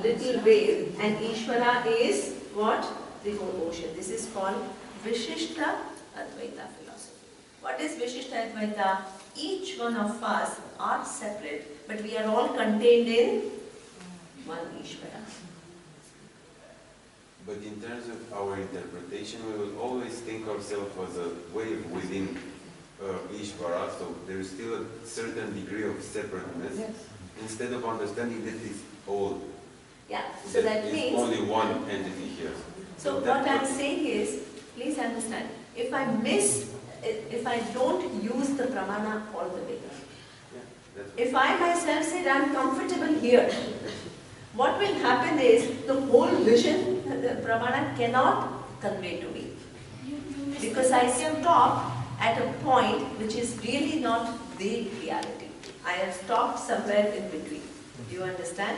little wave and Ishvara is what? The whole ocean. This is called Vishishta Advaita philosophy. What is Vishishta Advaita? Each one of us are separate, but we are all contained in one Ishvara. But in terms of our interpretation, we will always think ourselves as a wave within Ishvara, so there is still a certain degree of separateness, instead of understanding that it's all. Yeah, so that means only one entity here. So what I am saying is, please understand, if I don't use the pramana all the way, if I myself say I am comfortable here, what will happen is the whole vision, the pramana cannot convey to me. Because I stop at a point which is really not the reality. I have stopped somewhere in between. Do you understand?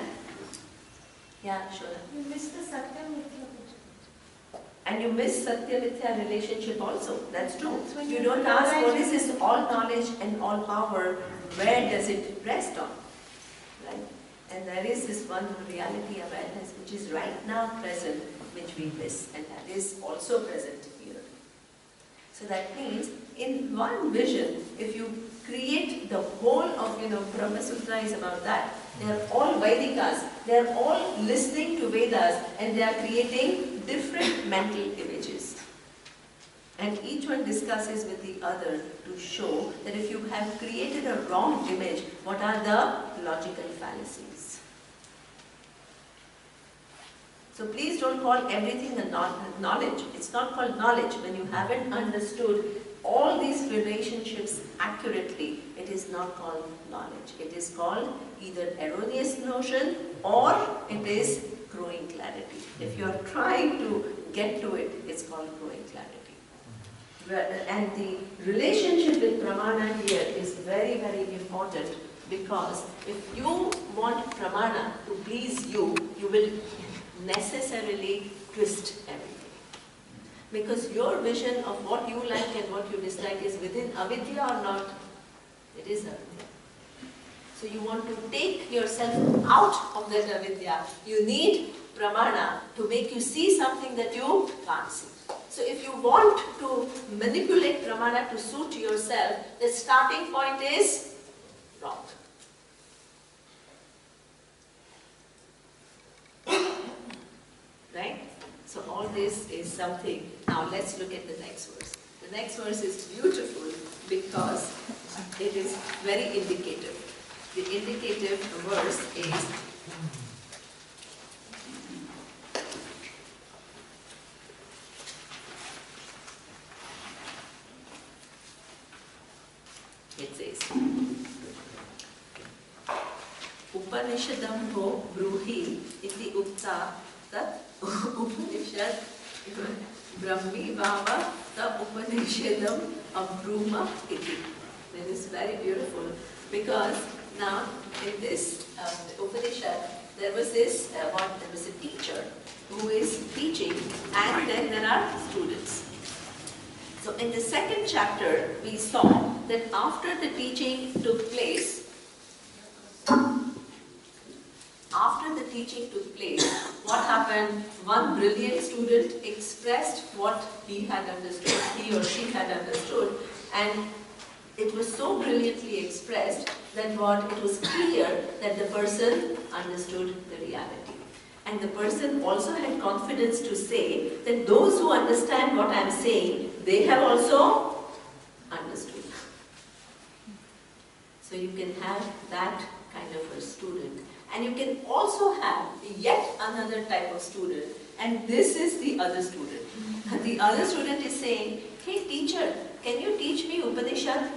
Yeah, sure. You missed the Satya-Mithya. And you miss Satya-Mithya relationship also. That's true. That's when You you don't ask what realize is this all knowledge and all power, where does it rest on? Right? And there is this one reality awareness which is right now present, which we miss, and that is also present here. So that means, in one vision, if you create the whole of, Brahma Sutra is about that. They are all Vedikas, they are all listening to Vedas, and they are creating different mental images. And each one discusses with the other to show that if you have created a wrong image, what are the logical fallacies? So please don't call everything a knowledge. It's not called knowledge. When you haven't understood all these relationships accurately, it is not called knowledge. It is called either erroneous notion or it is growing clarity. If you are trying to get to it, it's called growing clarity. And the relationship with pramana here is very, very important, because if you want pramana to please you, you will necessarily twist everything. Because your vision of what you like and what you dislike is within avidya or not? It is avidya. So you want to take yourself out of that avidya. You need pramana to make you see something that you can't see. So if you want to manipulate pramana to suit yourself, the starting point is wrong. Right? So all this is something. Now let's look at the next verse. The next verse is beautiful because it is very indicative. The indicative verse is it says Upanishadam ho bruhi iti ukta tat Upanishad Brahmi Bhava ta Upanishadam Abruma iti. That is very beautiful because now in this Upanishad there was this there was a teacher who is teaching and then there are students. So in the second chapter we saw that after the teaching took place, what happened? One brilliant student expressed what he had understood, he or she had understood, and it was so brilliantly expressed that it was clear that the person understood the reality. And the person also had confidence to say that those who understand what I am saying, they have also understood. So you can have that kind of a student. And you can also have yet another type of student. And this is the other student. The other student is saying, hey teacher, can you teach me Upanishad?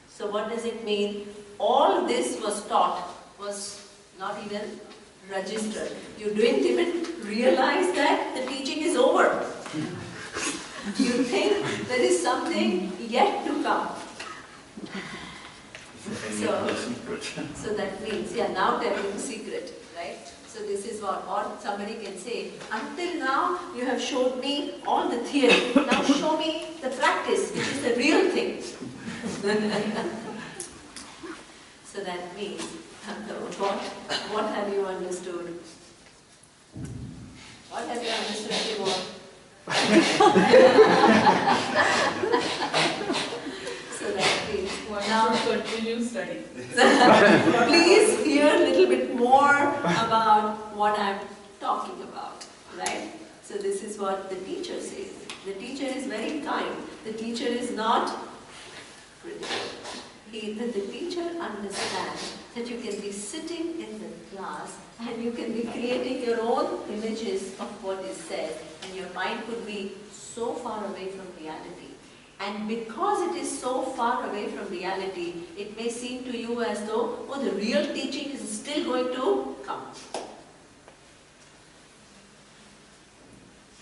So what does it mean? All this was taught, was not even registered. You didn't even realize that the teaching is over. You think there is something yet to come. So that means, now telling the secret, right? So this is what, or somebody can say, until now you have showed me all the theory, now show me the practice, which is the real thing. So that means, what have you understood? What have you understood anymore? So that means, now continue study. Please hear a little bit more about what I'm talking about, right? So this is what the teacher says. The teacher is very kind. The teacher is not critical. The teacher understands that you can be sitting in the class and you can be creating your own images of what is said, and your mind could be so far away from reality. And because it is so far away from reality, it may seem to you as though, oh, the real teaching is still going to come.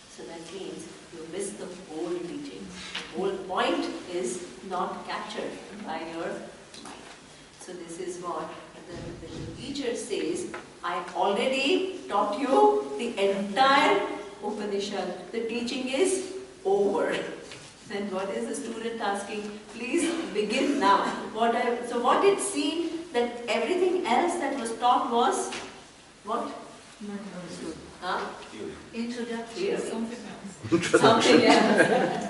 So that means you miss the whole teaching. The whole point is not captured by your mind. So this is what the teacher says, I already taught you the entire Upanishad. The teaching is over. Then what is the student asking? Please begin now. So what it seemed that everything else that was taught was what? Introduction. Something else.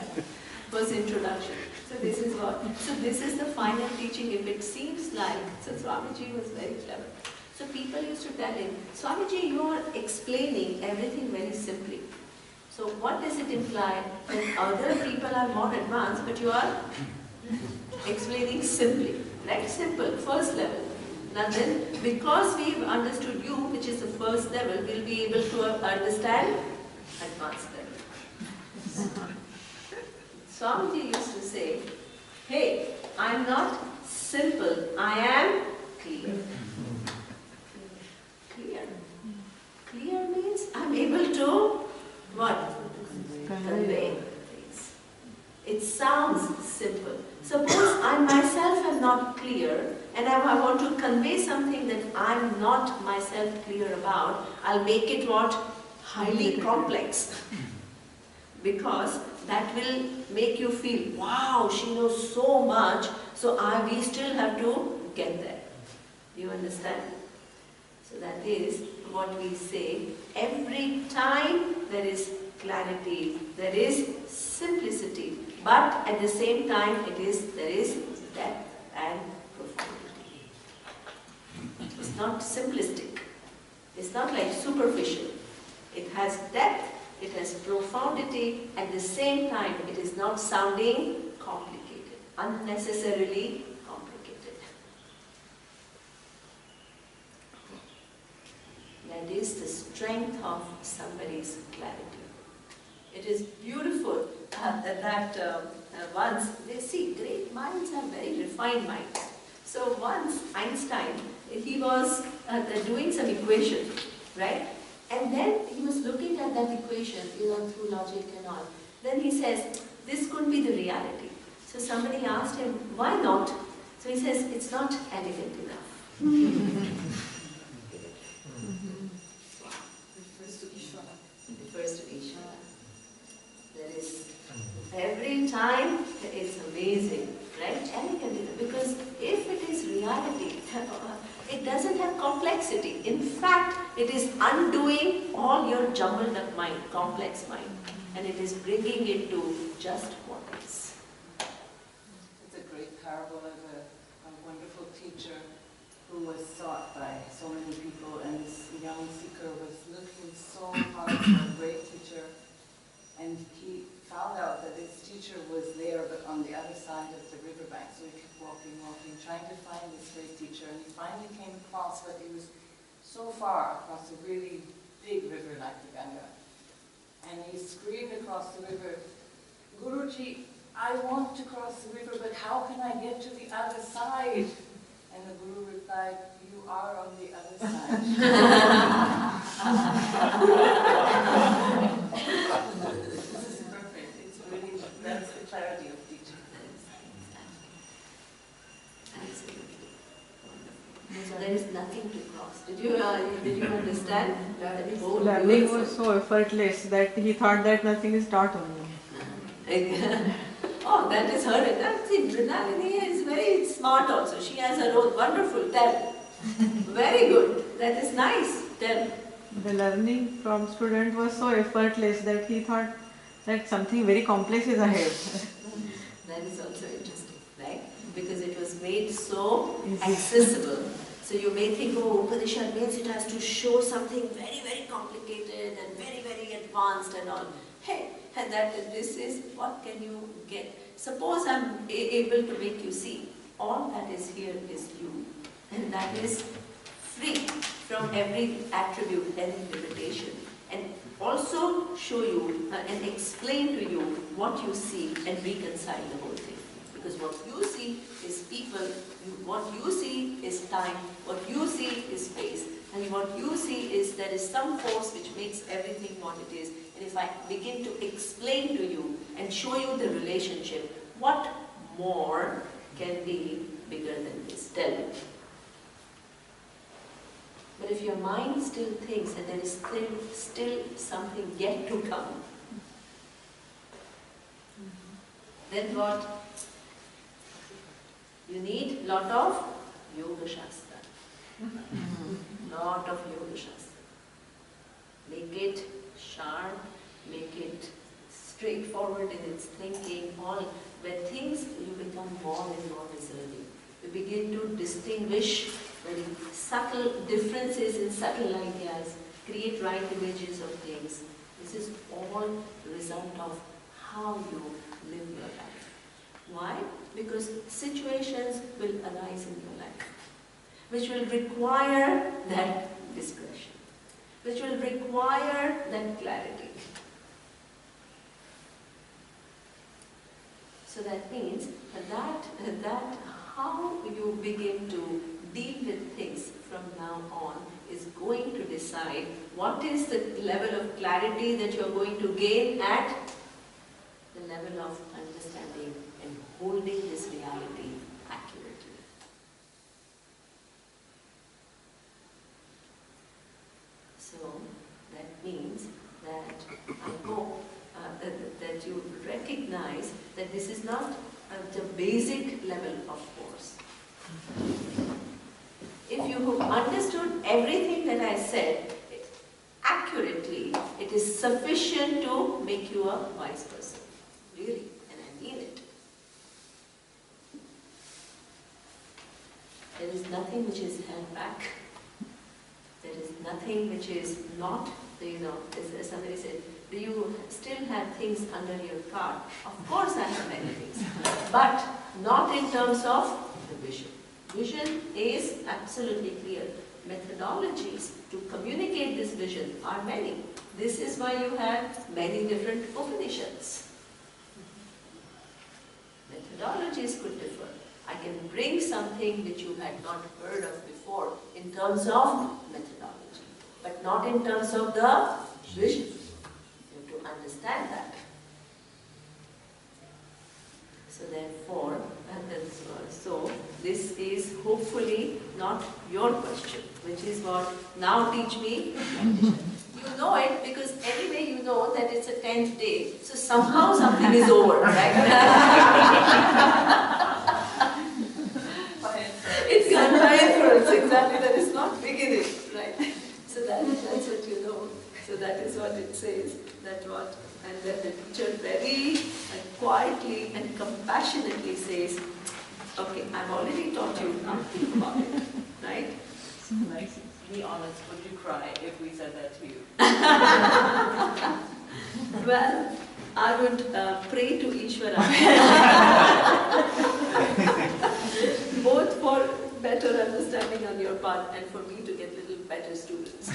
Was introduction. So this is what. So this is the final teaching. If it seems like, so Swamiji was very clever. So people used to tell him, Swamiji, you are explaining everything very simply. So what does it imply? That other people are more advanced, but you are explaining simply, right? Simple, first level. Now then, because we've understood you, which is the first level, we'll be able to understand advanced level. Swamiji used to say, hey, I'm not simple, I am clear. Clear. Clear means I'm able to what? Convey things. It sounds simple. Suppose I myself am not clear and I want to convey something that I'm not myself clear about, I'll make it what? Highly complex. Because that will make you feel, wow, she knows so much, so we still have to get there. You understand? So that is what we say, every time there is clarity, there is simplicity, but at the same time there is depth and profundity. It's not simplistic, it's not like superficial. It has depth, it has profundity, at the same time it is not sounding complicated, unnecessarily complicated. That is the strength of somebody's clarity. It is beautiful that once, they see, great minds have very refined minds. So once Einstein, he was doing some equation, right? And then he was looking at that equation, through logic and all. Then he says, this could be the reality. So somebody asked him, why not? So he says, it's not elegant enough. Refers to Ishvara. There is, every time, it's amazing, right? Elegant enough. Because if it is reality, it doesn't have complexity. In fact, it is undoing all your jumbled up mind, complex mind, and it is bringing it to just what is. It's a great parable of a wonderful teacher who was sought by so many people, and this young seeker was looking so hard for a great teacher, and he found out that his teacher was there but on the other side of the riverbank. So he kept walking, trying to find this great teacher, and he finally came across, but he was so far across a really big river like the Ganga. And he screamed across the river, Guruji, I want to cross the river, but how can I get to the other side? And the Guru replied, you are on the other side. This is perfect. It's really, that's the clarity of teaching. So there is nothing to cross. Did you understand? Learning was so effortless that he thought that nothing is taught on him. Oh, that is her. That's it. Mrinalini is very smart also. She has her own wonderful. Tell. Very good. That is nice. Tell. The learning from student was so effortless that he thought that something very complex is ahead. That is also interesting, right? Because it was made so accessible. So you may think, oh, Upanishad means it has to show something very, very complicated and very, very advanced and all. Hey, and this is, what can you get? Suppose I'm able to make you see, all that is here is you. And that is free from every attribute and limitation. And also show you and explain to you what you see and reconcile the whole thing. Because what you see is people, what you see is time, what you see is space, and what you see is there is some force which makes everything what it is. And if I begin to explain to you and show you the relationship, what more can be bigger than this? Tell me. But if your mind still thinks that there is still something yet to come, then what? You need lot of Yoga Shastra. Lot of Yoga Shastra. Make it sharp, make it straightforward in its thinking, all where things you become more and more discerning. You begin to distinguish very subtle differences in subtle ideas, create right images of things. This is all the result of how you live your life. Why? Because situations will arise in your life, which will require that discretion, which will require that clarity. So that means that how you begin to deal with things from now on is going to decide what is the level of clarity that you are going to gain at the level of understanding and holding this reality accurately. So that means that I hope that you recognize that this is not the basic level of force. If you understood everything that I said accurately, it is sufficient to make you a wise person. Really, and I mean it. There is nothing which is held back. There is nothing which is not, as somebody said, do you still have things under your cart? Of course I have many things, but not in terms of the vision. Vision is absolutely clear. Methodologies to communicate this vision are many. This is why you have many different Upanishads. Methodologies could differ. I can bring something which you had not heard of before in terms of methodology, but not in terms of the vision. You have to understand that. So therefore, so this is hopefully not your question, which is what now teach me. You know it because anyway you know that it's a 10th day, so somehow something is over, right? It's gone by inference, exactly, that is not beginning, right? So that's what you know. So that is what it says, that what, and then the teacher very quietly and compassionately says, okay, I've already taught you, now think about it, right? Be honest, would you cry if we said that to you? Well, I would pray to Ishvara, both for better understanding on your part and for me to get little better students.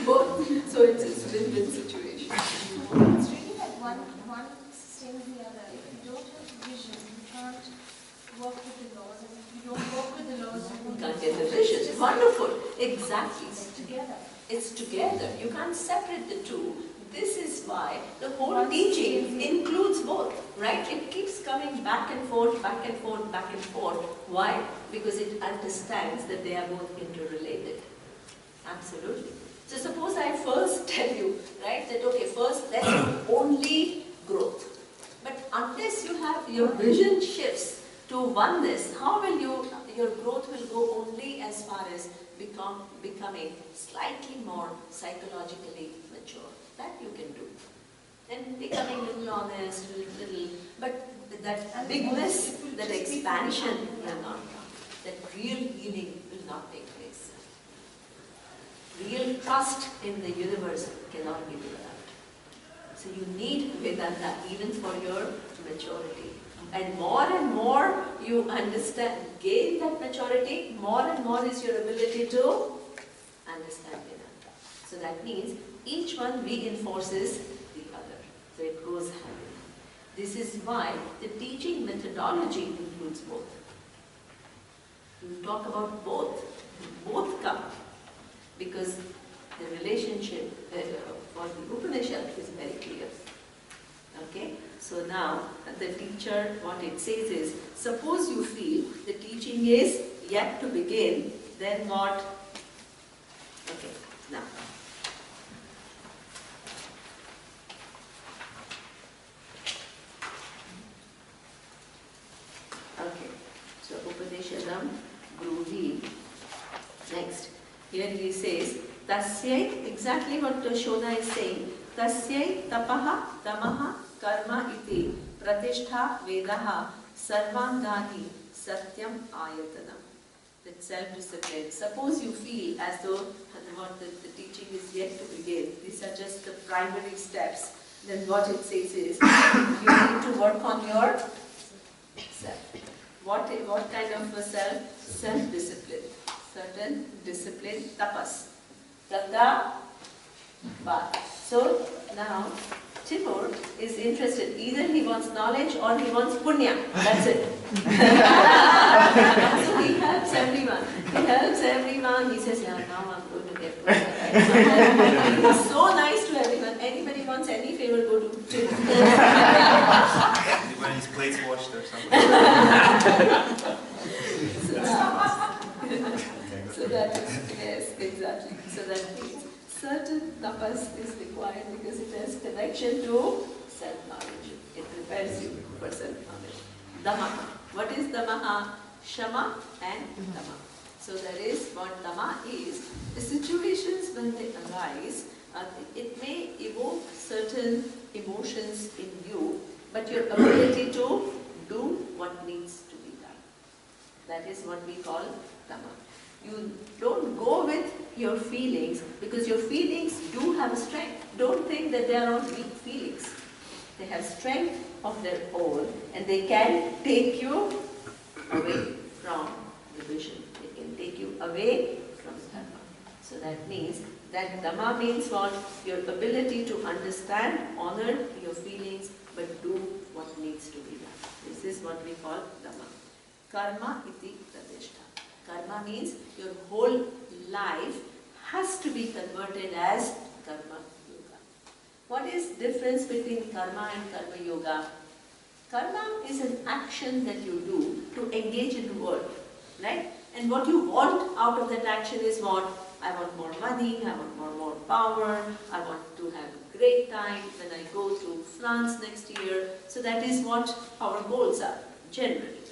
Both, so it's a win-win situation. It's really like one sustains the other. If you don't have vision, you can't work with the laws, and if you don't work with the laws, you can't get the vision. Wonderful. Exactly. It's together. It's together. You can't separate the two. This is why the whole teaching includes both, right? It keeps coming back and forth, back and forth, back and forth. Why? Because it understands that they are both interrelated. Absolutely. So suppose I first tell you, right, that okay, first let's do only growth. But unless you have your vision shifts to oneness, how will your growth will go only as far as becoming slightly more psychologically mature. That you can do. And becoming a little honest, little, but that bigness, that expansion will not come. That real healing will not take place. Real trust in the universe cannot be developed. So you need Vedanta even for your maturity. And more you understand, gain that maturity, more and more is your ability to understand Vedanta. So that means each one reinforces the other. So it goes hand in hand. This is why the teaching methodology includes both. You talk about both. Both come. Because the relationship for the Upanishad is very clear. Okay? So now, the teacher, what it says is, suppose you feel the teaching is yet to begin, then what? Okay, now. Okay, so Upanishadam Grudi. Next, here he says, Tasyai, exactly what Shona is saying, Tasyai tapaha tamaha karma iti pratishtha vedaha sarvangani satyam ayatanam. That self-discipline. Suppose you feel as though what the teaching is yet to begin. These are just the primary steps. Then what it says is, you need to work on your self. What kind of a self? Self-discipline. Certain discipline, tapas. Tata, but. So now, Timur is interested. Either he wants knowledge or he wants punya. That's it. So he helps everyone. He helps everyone. He says, yeah, now I'm going to get punya. He's so nice to everyone. Anybody wants any favor, go to Timur. When his plates washed or something. So that is, yes, exactly. So that means certain tapas is required because it has connection to self-knowledge. It prepares you for self-knowledge. Damaha. What is Damaha? Shama and Dama. So there is what Dama is. The situations when they arise, it may evoke certain emotions in you, but your ability to do what needs to be done. That is what we call Dama. You don't go with your feelings because your feelings do have a strength. Don't think that they are all weak feelings. They have strength of their own and they can take you away from the vision. They can take you away from Dharma. So that means that Dhamma means what? Your ability to understand, honor your feelings, but do what needs to be done. This is what we call Dhamma. Karma iti pradeshta. Karma means your whole life has to be converted as Karma Yoga. What is difference between Karma and Karma Yoga? Karma is an action that you do to engage in the world, right? And what you want out of that action is what? I want more money, I want more power, I want to have a great time when I go to France next year. So that is what our goals are, generally,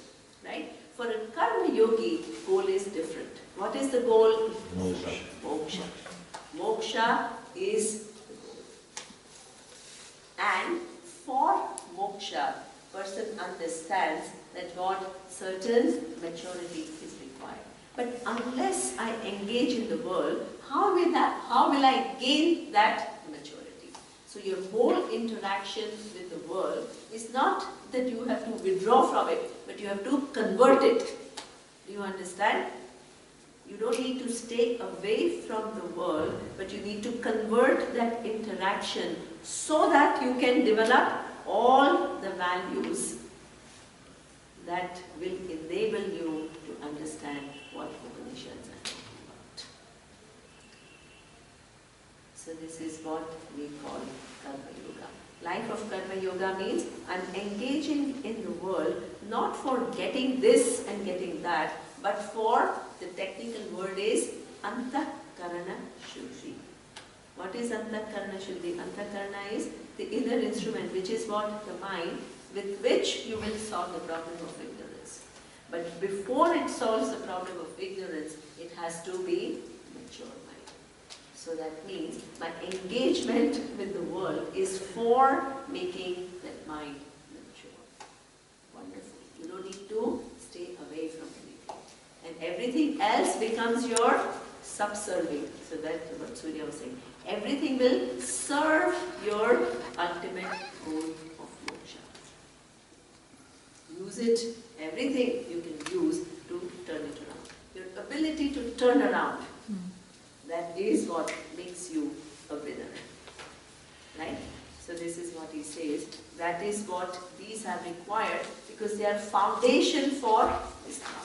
right? For a Karma Yogi, goal is different. What is the goal? Moksha. Moksha. Moksha is the goal. And for moksha, person understands that what certain maturity is required. But unless I engage in the world, how will I gain that maturity? So your whole interaction with the world is not that you have to withdraw from it, but you have to convert it. Do you understand? You don't need to stay away from the world, but you need to convert that interaction so that you can develop all the values that will enable you to understand what Upanishads are talking about. So this is what we call Karma Yoga. Life of Karma Yoga means I'm engaging in the world not for getting this and getting that, but for, the technical word is Antakarana Shuddhi. What is Antakarana Shuddhi? Antakarana is the inner instrument, which is what? The mind, with which you will solve the problem of ignorance. But before it solves the problem of ignorance, it has to be mature mind. So that means my engagement with the world is for making that mind mature. Wonderful. You don't need to stay away from anything. And everything else becomes your subserving. So that's what Surya was saying. Everything will serve your ultimate goal of moksha. Use it, everything you can use to turn it around. Your ability to turn around, that is what makes you a winner. Right? So this is what he says. That is what these are required because they are foundation for this knowledge.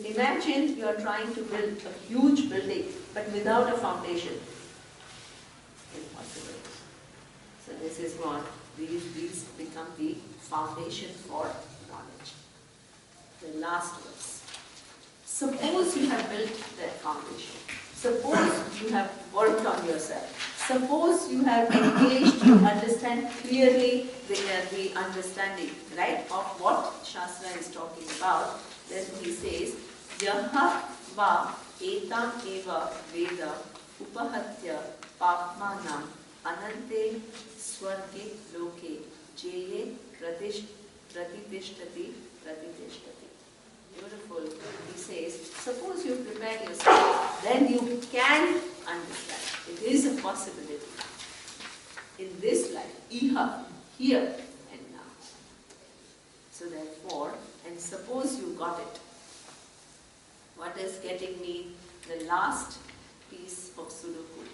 Imagine you are trying to build a huge building but without a foundation. Impossible. So this is what these become the foundation for knowledge. The last verse. Suppose you have built that foundation. Suppose you have worked on yourself. Suppose you have engaged to understand clearly the understanding, right, of what Shastra is talking about. Then he says, Yaha va etam eva veda upahatya papmanam anante swarge loke jeye pratiteshtati. Beautiful. He says, suppose you prepare yourself, then you can understand. It is a possibility. In this life, iha, here and now. So therefore, and suppose you got it. What is getting me? The last piece of Sudoku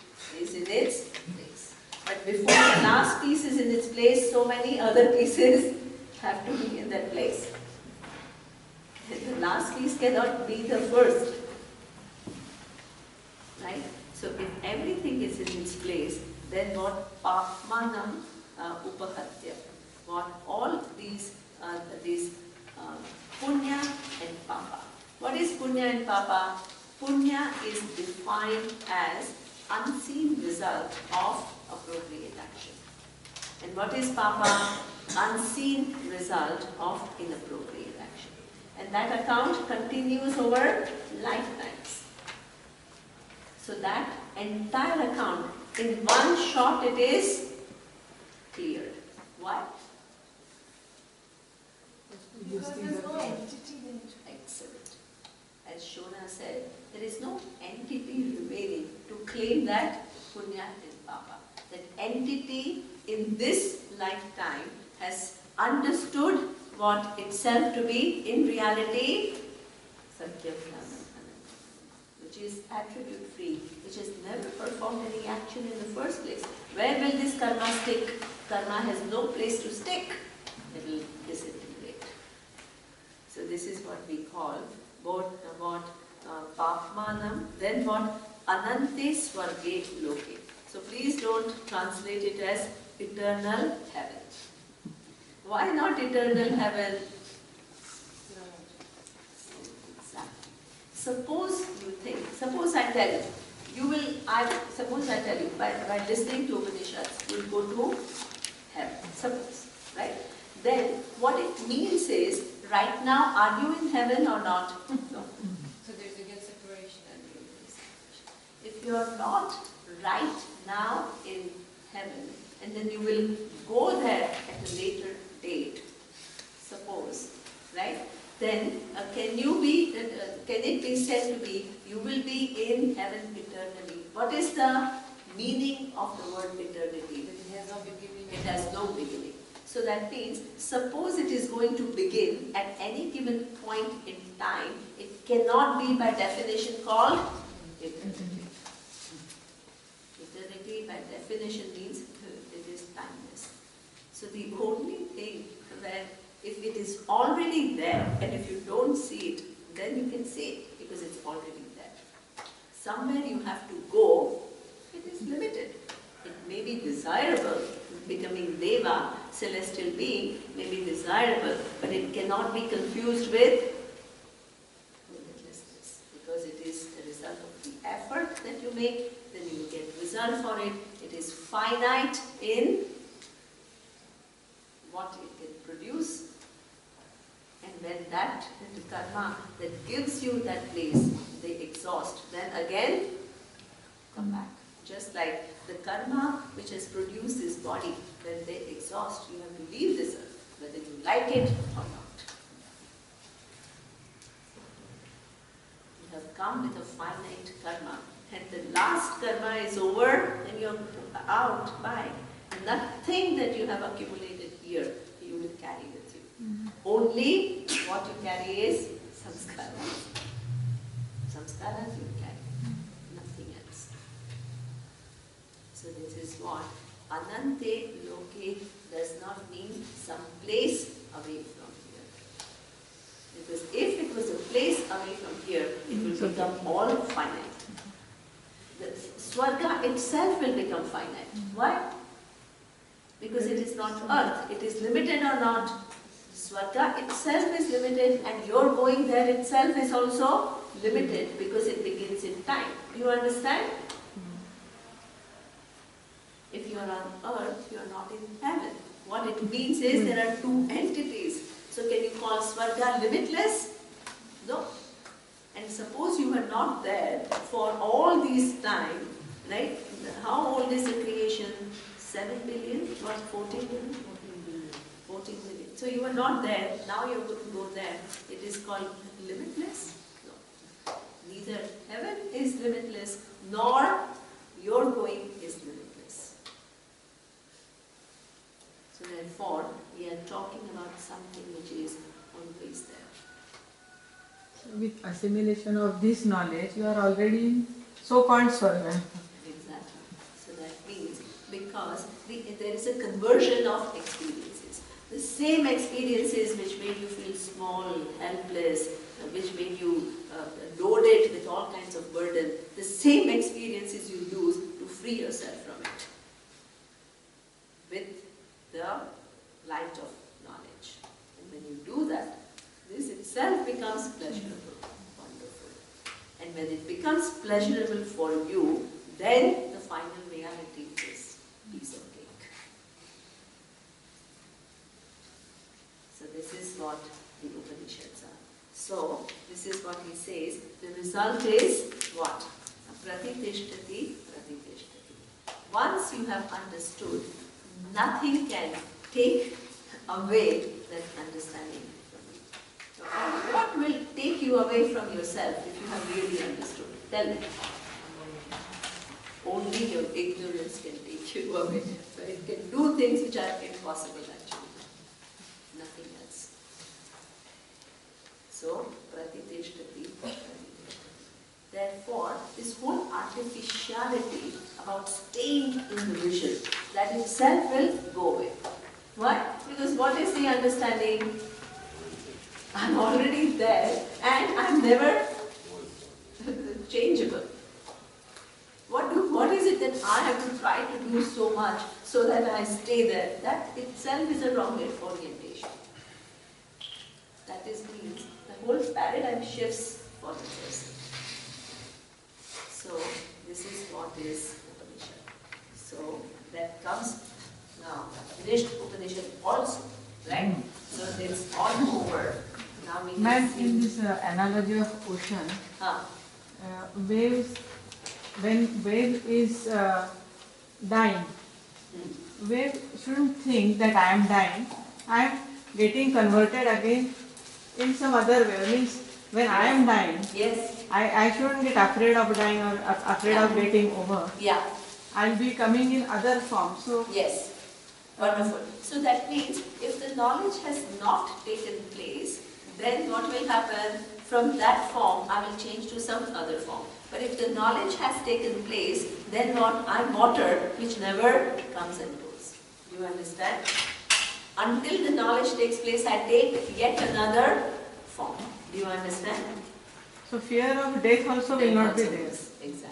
is in its place. But before the last piece is in its place, so many other pieces have to be in that place. The last piece cannot be the first. Right? So if everything is in its place, then what papmanam upahatya, what all these punya and papa. What is punya and papa? Punya is defined as unseen result of appropriate action. And what is papa? unseen result of inappropriate action. And that account continues over lifetimes. So that entire account, in one shot it is cleared. Why? Because there's no entity in it. Excellent. As Shona said, there is no entity remaining to claim that punya is papa. That entity in this lifetime has understood what itself to be in reality Satya which is attribute free, which has never performed any action in the first place. Where will this karma stick? Karma has no place to stick. It will disintegrate. So this is what we call what papmanam, then what anante swarge loke. So please don't translate it as eternal heaven. Why not eternal heaven? Suppose you think, suppose I tell you, suppose I tell you, by listening to Upanishads, you will go to heaven, suppose, right? Then what it means is, right now, are you in heaven or not? No. So there's again separation and separation. If you are not right now in heaven, and then you will go there at a later date, suppose, right? Then can it be said to be, you will be in heaven eternally? What is the meaning of the word eternity? It has no beginning. It has no beginning. So that means, suppose it is going to begin at any given point in time, it cannot be by definition called eternity. Eternity by definition means it is timeless. So the only thing where if it is already there, and if you don't see it, then you can say it, because it's already there. Somewhere you have to go, it is limited. It may be desirable, becoming Deva, celestial being, may be desirable, but it cannot be confused with limitlessness, because it is the result of the effort that you make, then you will get result for it. It is finite in what it can produce. And when that karma that gives you that place, they exhaust, then again come back. Just like the karma which has produced this body, when they exhaust, you have to leave this earth, whether you like it or not. You have come with a finite karma, and the last karma is over, and you're out by. Nothing that you have accumulated here, you will carry with you. Only what you carry is samskaras. Samskaras you carry, nothing else. So this is what Anante Loke does not mean some place away from here. Because if it was a place away from here, it will become all finite. The Swarga itself will become finite. Why? Because it is not earth. It is limited or not? Swarga itself is limited, and your going there itself is also limited because it begins in time. You understand? If you are on earth, you are not in heaven. What it means is there are two entities. So can you call Swarga limitless? No. And suppose you were not there for all these time, right? How old is the creation? 7 billion? What, 14 billion? 14 billion. So you are not there, now you are going to go there. It is called limitless? No. Neither heaven is limitless, nor your going is limitless. So therefore, we are talking about something which is always there. So with assimilation of this knowledge, you are already in so-called Swarga. Exactly. So that means, because there is a conversion of experiences. The same experiences which made you feel small, helpless, which made you loaded with all kinds of burden, the same experiences you use to free yourself from it with the light of knowledge. And when you do that, this itself becomes pleasurable, wonderful. And when it becomes pleasurable for you, then the final reality is piece of cake. is what the Upanishads are. So, this is what he says. The result is what? Pratiteshtati, pratiteshtati. Once you have understood, nothing can take away that understanding from you. So, what will take you away from yourself if you have really understood? Tell me. Only your ignorance can take you away. So it can do things which are impossible actually. Nothing else. So, pratiteshtati, pratiteshtati. Therefore, this whole artificiality about staying in the vision, that itself will go away. Why? Because what is the understanding? I'm already there and I'm never changeable. What is it that I have to try to do so much so that I stay there? That itself is a wrong orientation. That is means the whole paradigm shifts for the person. So this is what is Upanishad. So that comes now. Finished Upanishad also, right? So it's all over. Now we Ma'am, can see. in this analogy of ocean, waves, when wave is dying, wave shouldn't think that I am dying. I am getting converted again in some other way. Means when I am dying, yes, I shouldn't get afraid of dying or afraid of getting over. Yeah. I'll be coming in other forms. So yes. Wonderful. So that means if the knowledge has not taken place, then what will happen? From that form, I will change to some other form. But if the knowledge has taken place, then what? I'm water, which never comes and goes. Do you understand? Until the knowledge takes place, I take yet another form. Do you understand? So fear of death also will not be there. Exactly.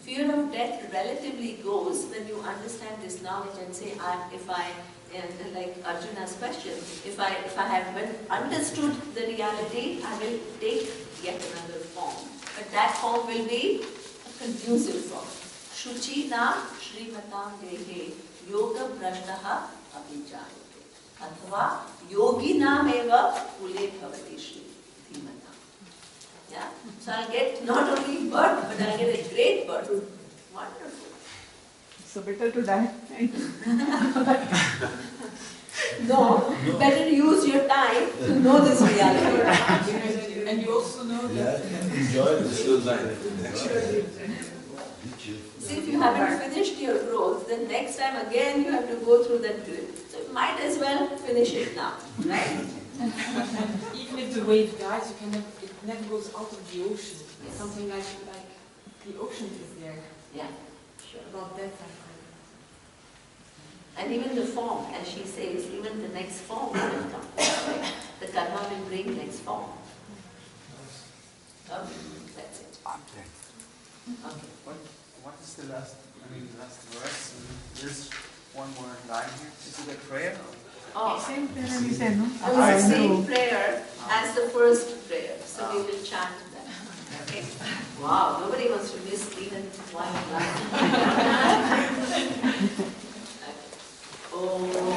Fear of death relatively goes when you understand this knowledge and say, like Arjuna's question, if I have understood the reality, I will take yet another form. But that form will be a conducive form. Shuchi na Srimatam Dehe Yoga Brashtaha Abhijayate Athava Yogi Nameva Ule Bhavati Shri Dhimata. Yeah? So I'll get not only birth, but I'll get a great birth. Wonderful. So better to die. No, better use your time to know this reality. And you also know that. Enjoy the still life. See, if you haven't finished your growth, then next time again you have to go through that growth. So you might as well finish it now, right? Even if the wave dies, it never goes out of the ocean. It's something like the ocean is there. Yeah, sure. About that, And even the form, as she says, even the next form will come. Right? The karma will bring next form. That's it. Okay. What is the last verse? There's one more line here. Is it a prayer? Oh, same prayer we say, no? The same prayer as the first prayer. So we will chant that. Okay. Wow, nobody wants to miss even one line. Oh.